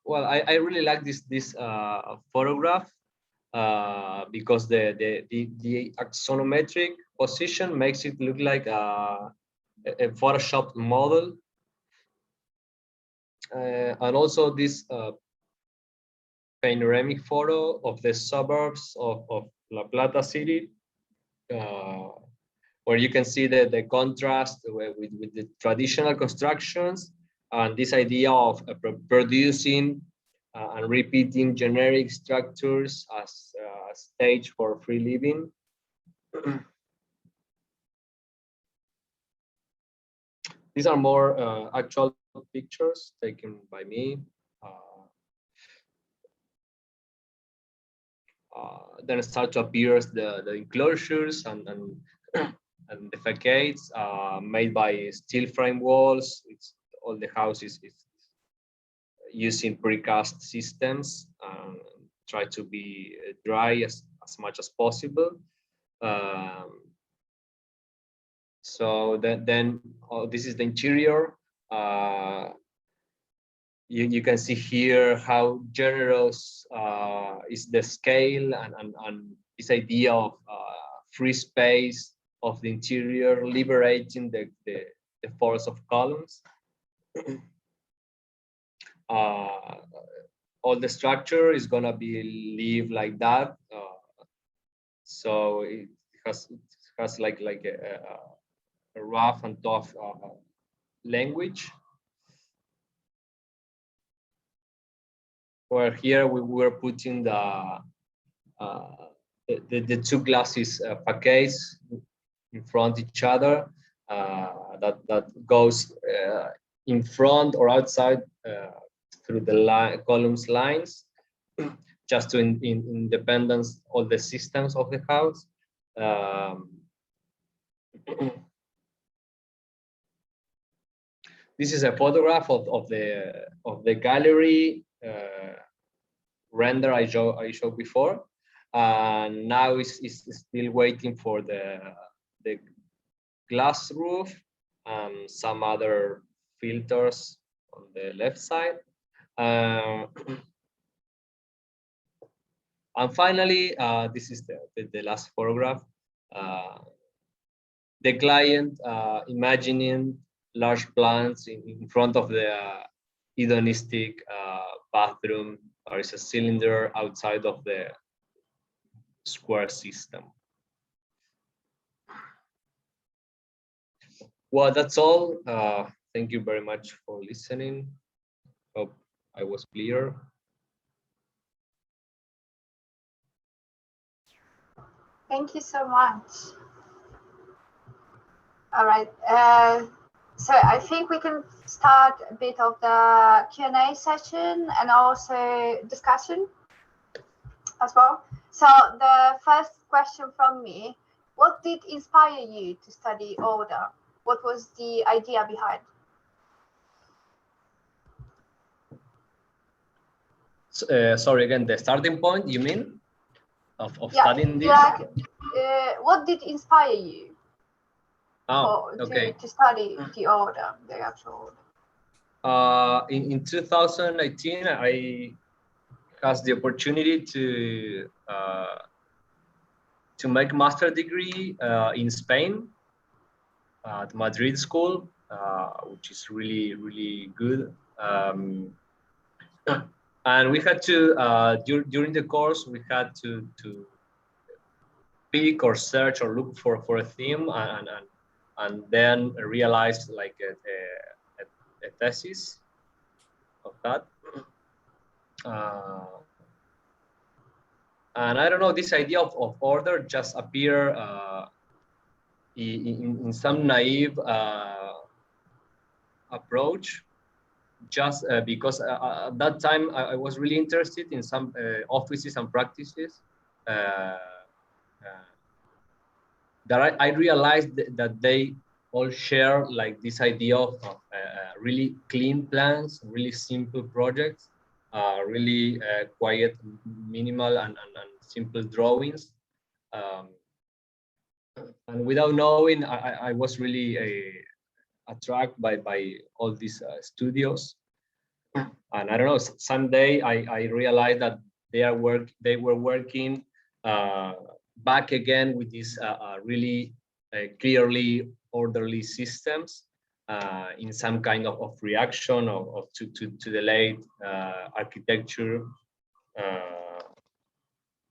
Well, I really like this photograph because the axonometric position makes it look like a photoshopped model. And also this panoramic photo of the suburbs of La Plata city, where you can see the contrast with the traditional constructions and this idea of producing and repeating generic structures as a stage for free living. These are more actual pictures taken by me. Then start to appear the enclosures and and the facades made by steel frame walls. It's all the houses is using precast systems. Try to be dry as much as possible. So then this is the interior. You can see here how generous is the scale and this idea of free space of the interior, liberating the force of columns. All the structure is gonna be live like that. So it has like a rough and tough language. Where here we were putting the two glasses facades in front each other, that goes in front or outside through the columns lines, just to independence all the systems of the house. This is a photograph of the gallery render I showed before, and now it's still waiting for the glass roof and some other filters on the left side. And finally, this is the last photograph. The client imagining large plants in front of the hedonistic bathroom. There is a cylinder outside of the square system. Well, that's all. Thank you very much for listening. Hope I was clear. Thank you so much. All right. So I think we can start a bit of the Q&A session and also discussion as well. So the first question from me, what did inspire you to study order? What was the idea behind? Sorry, again, the starting point, you mean, of studying this? What did inspire you okay. to study the order, the actual order? In 2019, I had the opportunity to make master degree in Spain at Madrid school, which is really good. And we had to during the course we had to pick or search or look for a theme and then realized like a thesis of that. And I don't know, this idea of order just appeared in some naive approach, just because at that time I was really interested in some offices and practices that I realized that they all share like this idea of really clean plans, really simple projects, really quiet, minimal and simple drawings. And without knowing, I was really attracted by all these studios. And I don't know, someday I realized that they were working back again with these really clearly orderly systems in some kind of reaction to the late architecture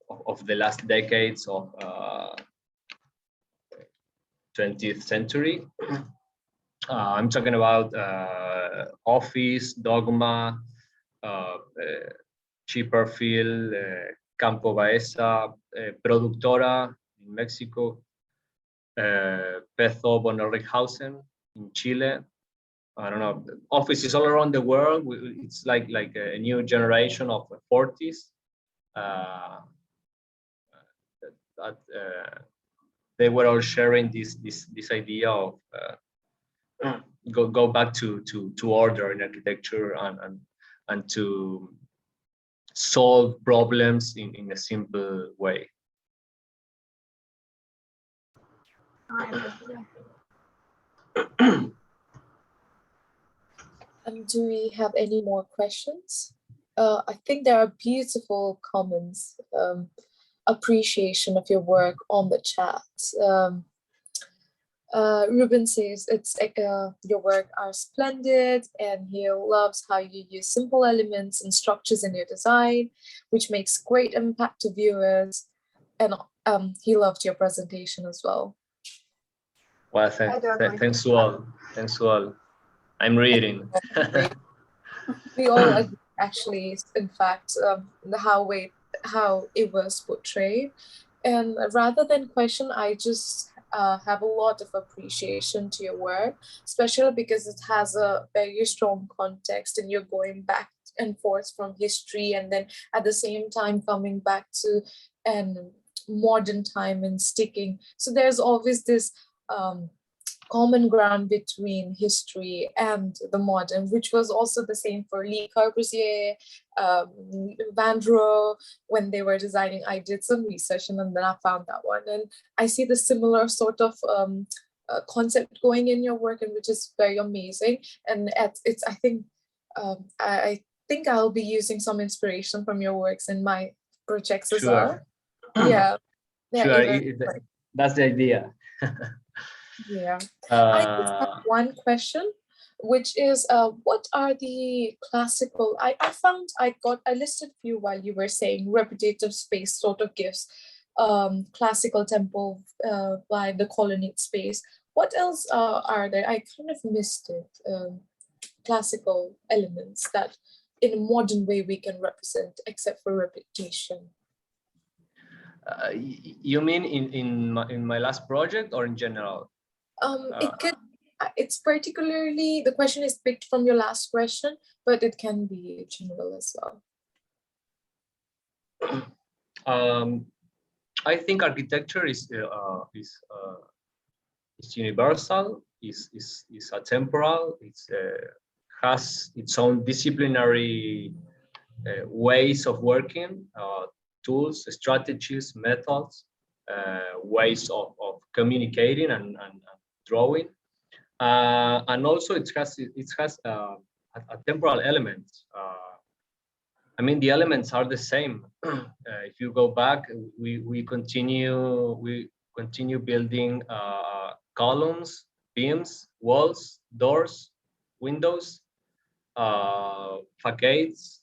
of the last decades of 20th century. I'm talking about Office, Dogma, Chipperfield, Campo Baeza, Productora in Mexico, Pezo Bonner Rickhausen in Chile, I don't know, offices all around the world. It's like a new generation of 40s. That they were all sharing this idea of go back to order in architecture and to solve problems in a simple way. Do we have any more questions? I think there are beautiful comments, appreciation of your work on the chat. Ruben says your work are splendid, and he loves how you use simple elements and structures in your design, which makes great impact to viewers. And he loved your presentation as well. Well, thanks to all. Thanks to all. I'm reading. We all agree, actually, in fact, how it was portrayed. And rather than question, I just have a lot of appreciation to your work, especially because it has a very strong context and you're going back and forth from history and then at the same time coming back to an modern time and sticking. So there's always this common ground between history and the modern, which was also the same for Le Corbusier, Van Gogh. When they were designing, I did some research and then I found that one. And I see the similar sort of concept going in your work, and which is very amazing. And it's I think I'll be using some inspiration from your works in my projects as well. Yeah. Sure, that's the idea. Yeah. I just have one question, which is what are the classical, I listed a few while you were saying repetitive space sort of gives classical tempo by the colonnade space. What else are there? I kind of missed it. Classical elements that in a modern way we can represent except for repetition. You mean in my last project or in general? It's particularly, the question is picked from your last question, but it can be general as well. I think architecture is universal, is atemporal. It's has its own disciplinary ways of working, tools, strategies, methods, ways of communicating and drawing, and also it has a temporal element. I mean, the elements are the same. If you go back, we continue building columns, beams, walls, doors, windows, facades.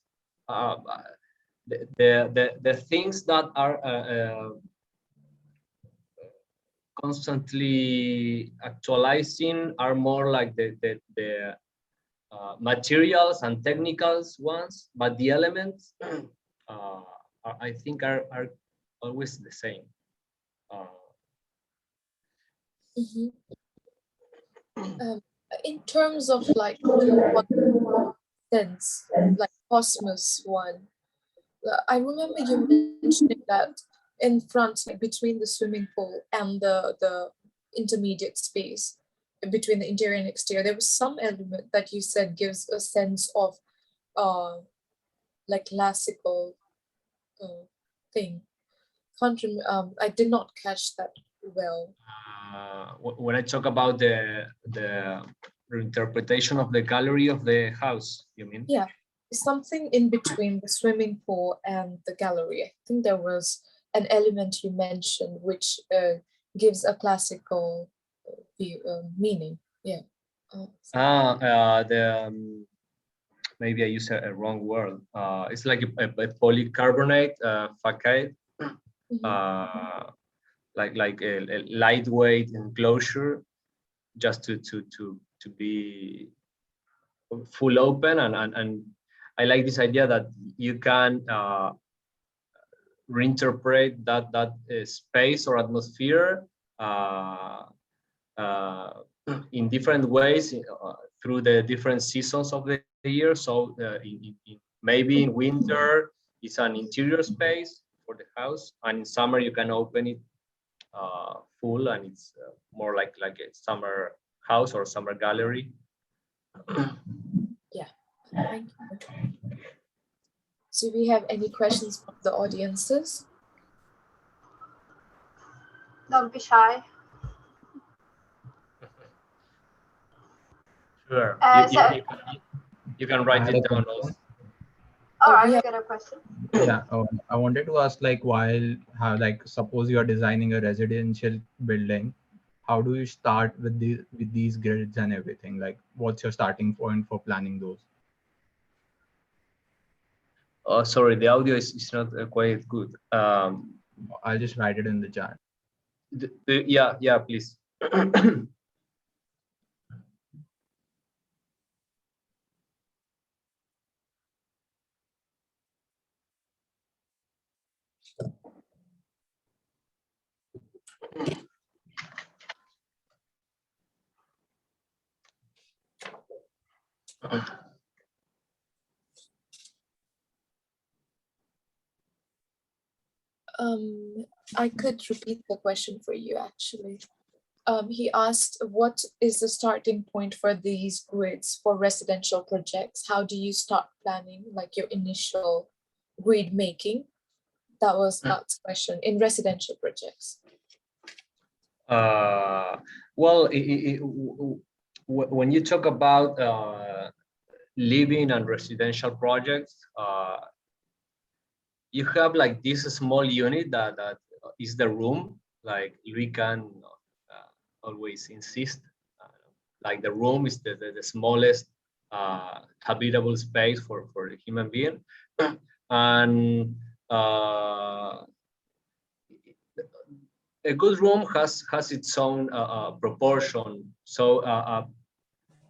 The things that are constantly actualizing are more like the materials and technicals ones, but the elements I think are always the same. In terms of like sense, like Cosmos one, I remember you mentioning that in front, like between the swimming pool and the intermediate space, between the interior and exterior, there was some element that you said gives a sense of like classical thing. I did not catch that well. When I talk about the reinterpretation of the gallery of the house, you mean? Yeah, something in between the swimming pool and the gallery. I think there was an element you mentioned which gives a classical view, meaning. Yeah. Maybe I used a wrong word. It's like a polycarbonate facade, like a lightweight enclosure, just to be full open, and I like this idea that you can reinterpret that space or atmosphere in different ways through the different seasons of the year. So maybe in winter it's an interior space for the house, and in summer you can open it full, and it's more like a summer house or summer gallery. Yeah, thank you. Do we have any questions from the audiences? Don't be shy. Sure. You can write it down also. All right, we got a question. Yeah, I wanted to ask, like, suppose you are designing a residential building, how do you start with these grids and everything? Like, what's your starting point for planning those? Sorry, the audio is not quite good. I'll just write it in the chat. Yeah, please. I could repeat the question for you, actually. He asked, what is the starting point for these grids for residential projects? How do you start planning, like your initial grid making? That was Pat's question in residential projects. Well, when you talk about living and residential projects, you have like this small unit that is the room. Like we can always insist, like the room is the smallest habitable space for a human being, and a good room has its own proportion. So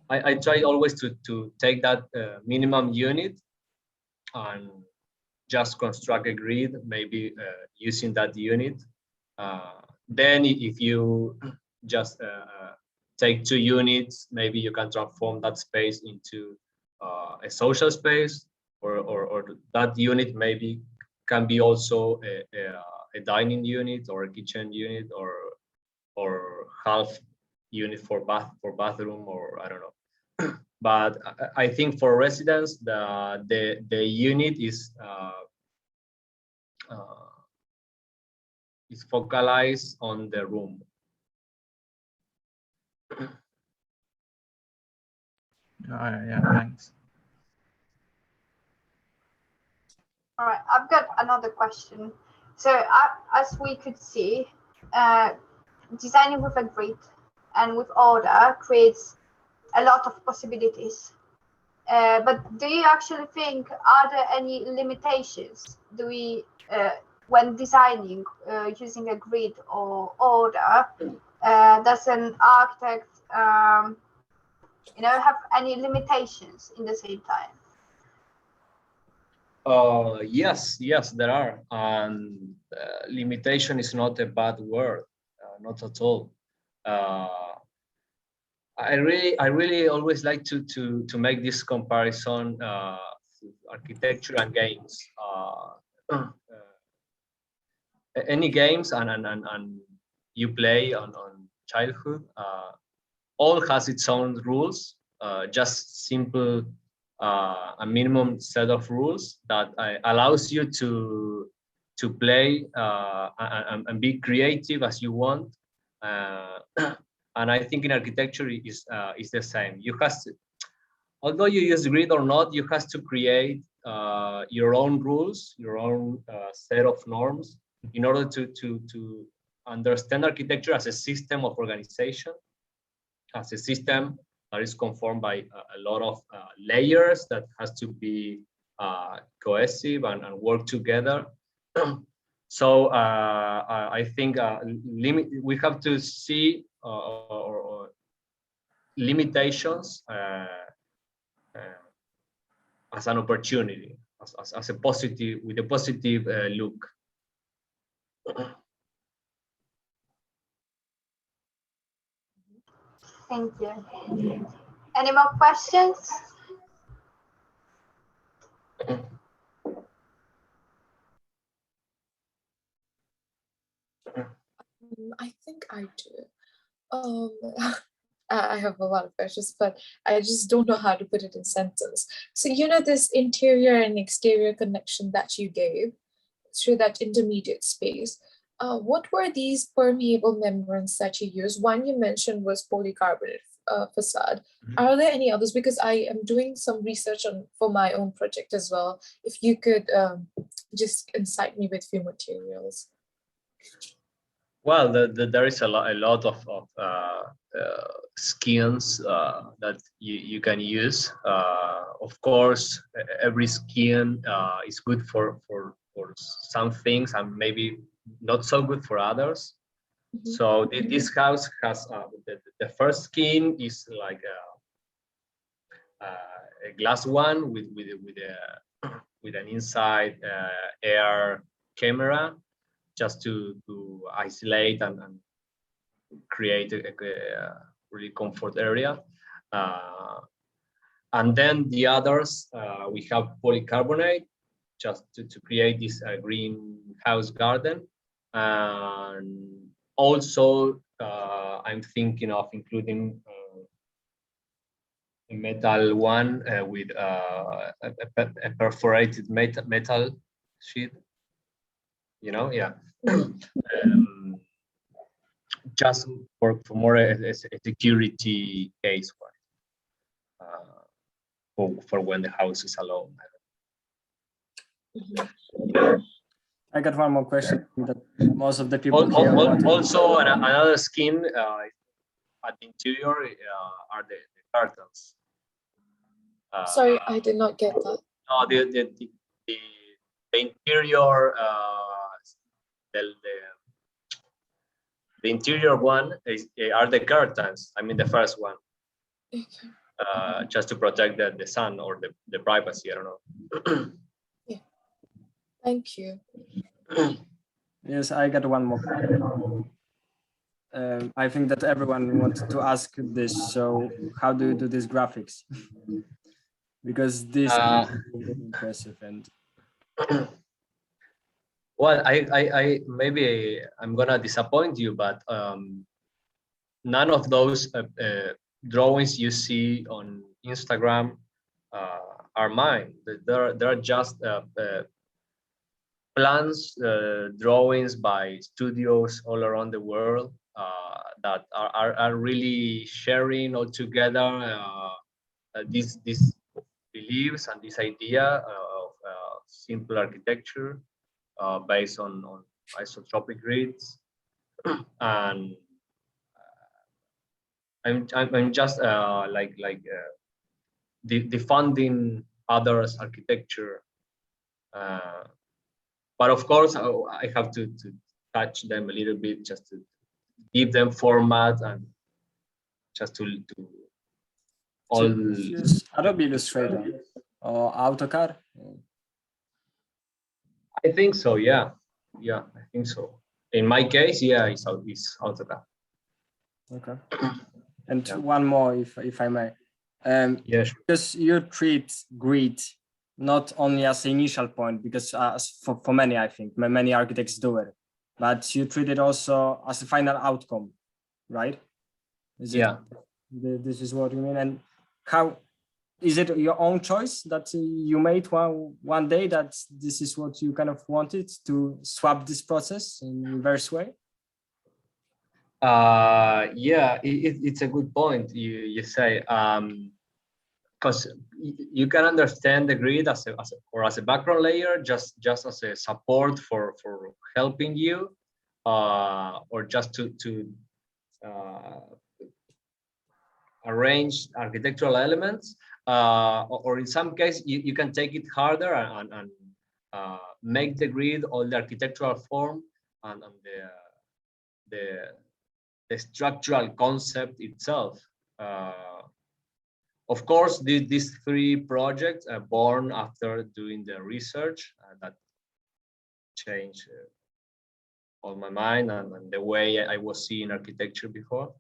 I try always to take that minimum unit and just construct a grid, maybe using that unit. Then if you just take 2 units, maybe you can transform that space into a social space, or that unit maybe can be also a dining unit or a kitchen unit, or half unit for bathroom, or I don't know. But I think for residents, the unit is focalized on the room. Yeah, thanks. All right, I've got another question. So as we could see, designing with a grid and with order creates a lot of possibilities. But do you actually think, are there any limitations? Do we, when designing using a grid or order, does an architect, have any limitations in the same time? Yes, there are. And limitation is not a bad word, not at all. I really always like to make this comparison architecture and games. Any games and you play on childhood, all has its own rules, just simple a minimum set of rules that allows you to play and be creative as you want. And I think in architecture is the same. You have to, although you use grid or not, you have to create your own rules, your own set of norms, in order to understand architecture as a system of organization, as a system that is conformed by a lot of layers that has to be cohesive and work together. So I think we have to see or limitations as an opportunity, as a positive, with a positive look. Thank you. Any more questions? I think I do. I have a lot of questions, but I just don't know how to put it in sentence. So this interior and exterior connection that you gave through that intermediate space. What were these permeable membranes that you used? One you mentioned was polycarbonate facade. Are there any others? Because I am doing some research for my own project as well. If you could just incite me with few materials. Well, there is a lot of skins that you can use. Of course, every skin is good for some things and maybe not so good for others. Mm-hmm. So this house has the first skin is like a glass one with an inside air camera, just to isolate and create a really comfort area. And then the others, we have polycarbonate, just to create this greenhouse garden. And also, I'm thinking of including a metal one with a perforated metal sheet. Yeah. Just for more a security case for when the house is alone. I got one more question that most of the people also another skin at the interior are the curtains. Sorry, I did not get that. No, the interior the interior one are the curtains. I mean the first one. Okay. Just to protect the sun or the privacy. I don't know. Yeah. Thank you. Yes, I got one more. I think that everyone wanted to ask this. So, how do you do these graphics? Because this is impressive and. Well, I maybe I'm gonna disappoint you, but none of those drawings you see on Instagram are mine. They're just plans, drawings by studios all around the world that are really sharing all together these beliefs and this idea of simple architecture based on isotropic grids. And I'm just defunding others' architecture, but of course I have to touch them a little bit just to give them format and just to all. Use Adobe Illustrator or AutoCAD. I think so. Yeah, I think so. In my case, yeah, it's AutoCAD. Okay. And one more, if I may. Yeah, sure. Because you treat grid not only as the initial point, because for many, I think, many architects do it, but you treat it also as a final outcome, right? This is what you mean. And how is it your own choice that you made one day that this is what you kind of wanted to swap this process in reverse way? Yeah, it's a good point you say, because you can understand the grid as a background layer, just as a support for helping you, or just to arrange architectural elements, or in some case you can take it harder and make the grid all the architectural form and the structural concept itself. Of course, these three projects are born after doing the research that changed all my mind and the way I was seeing architecture before.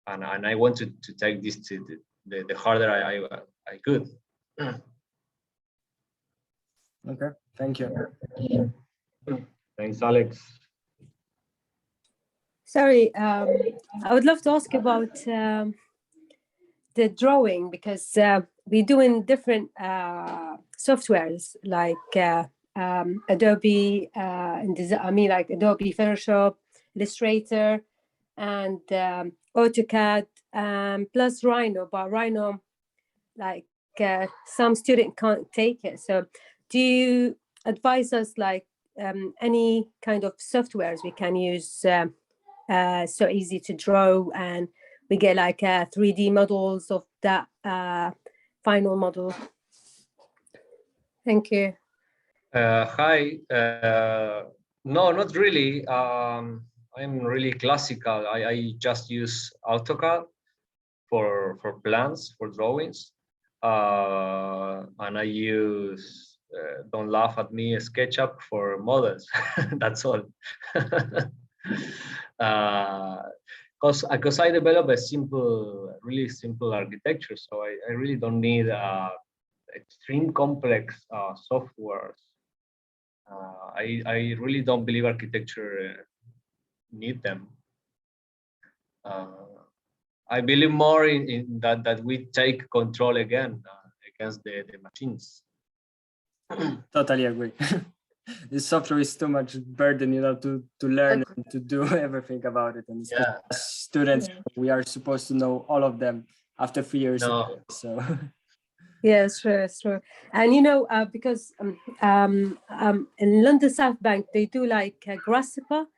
and I want to take this to the harder I could. Okay, thank you. Thanks, Alex. Sorry, I would love to ask about the drawing, because we're doing different softwares like Adobe, like Adobe Photoshop, Illustrator, and AutoCAD, plus Rhino. But Rhino, like some student can't take it. So, do you advise us like any kind of softwares we can use? So easy to draw, and we get like 3D models of that final model. Thank you. Hi. No, not really. I'm really classical. I just use AutoCAD for plans, for drawings, and I use don't laugh at me, SketchUp for models. That's all. Because I develop a really simple architecture, so I really don't need extreme complex softwares. I really don't believe architecture need them. I believe more in that we take control again against the machines. Totally agree. This software is too much burden, to learn and to do everything about it. And Yeah. as students, we are supposed to know all of them after 3 years. No. So. Yeah, it's true. And because in London South Bank, they do like a Grasshopper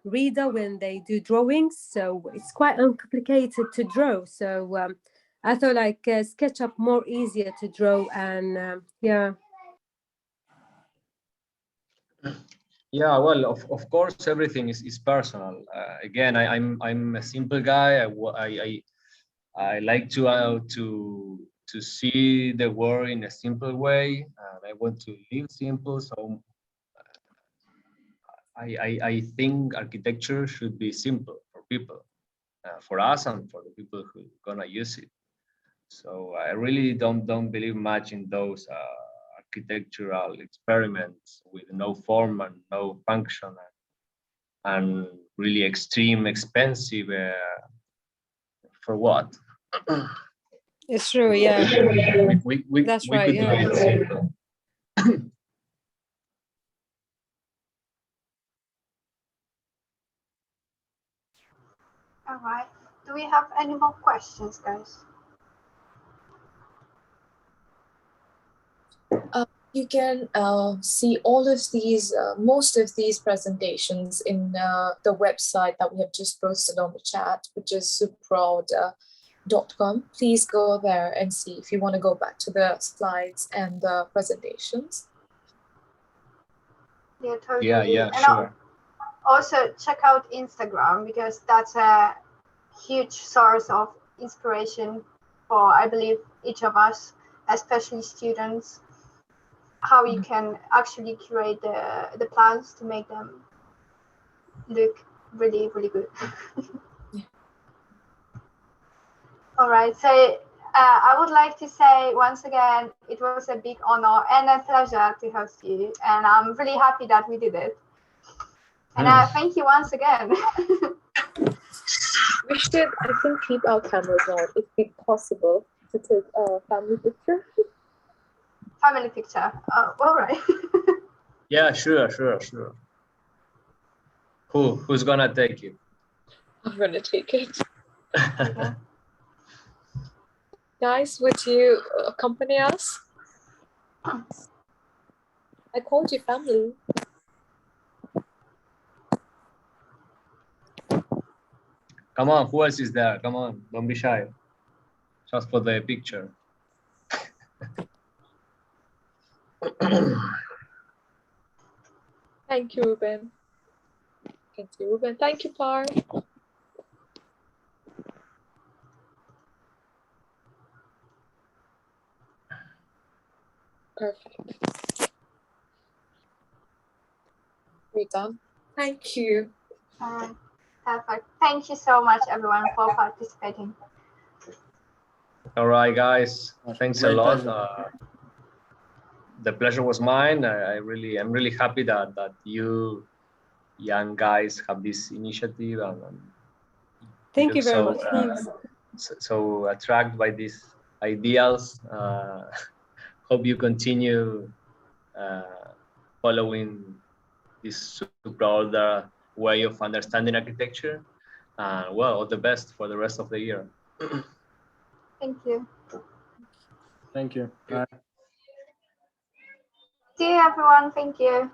reader when they do drawings, so it's quite uncomplicated to draw. So I thought like SketchUp more easier to draw, and yeah. Yeah, well, of course, everything is personal. Again, I'm a simple guy. I like to see the world in a simple way, and I want to live simple. So I think architecture should be simple for people, for us and for the people who are gonna use it. So I really don't believe much in those architectural experiments with no form and no function and really extreme expensive. For what? It's true, yeah. That's we right, could yeah. do it simple. All right. Do we have any more questions, guys? You can see all of these, most of these presentations in the website that we have just posted on the chat, which is supraorder.com. Please go there and see if you want to go back to the slides and the presentations. Yeah, totally. Yeah, And sure. also check out Instagram, because that's a huge source of inspiration for, I believe, each of us, especially students, how you can actually curate the plans to make them look really, really good. Yeah. All right, so I would like to say once again, it was a big honor and a pleasure to host you, and I'm really happy that we did it. And thank you once again. We should, I think, keep our cameras on if it's possible to take a family picture. Family picture. All right. Yeah, sure. Who's gonna take it? I'm gonna take it. Okay. Guys, would you accompany us? I called you family. Come on, who else is there? Come on, don't be shy. Just for the picture. Thank you, Ruben. Thank you, Ruben. Thank you, Par. Perfect. We're done. Thank you. All right. Perfect. Thank you so much, everyone, for participating. All right, guys. Thanks a Great lot. pleasure. The pleasure was mine. I'm really happy that you young guys have this initiative and Thank you look very much. Thanks. so attracted by these ideals. Hope you continue following this Supra Order way of understanding architecture. Well, all the best for the rest of the year. Thank you. Thank you. Bye. See you, everyone. Thank you.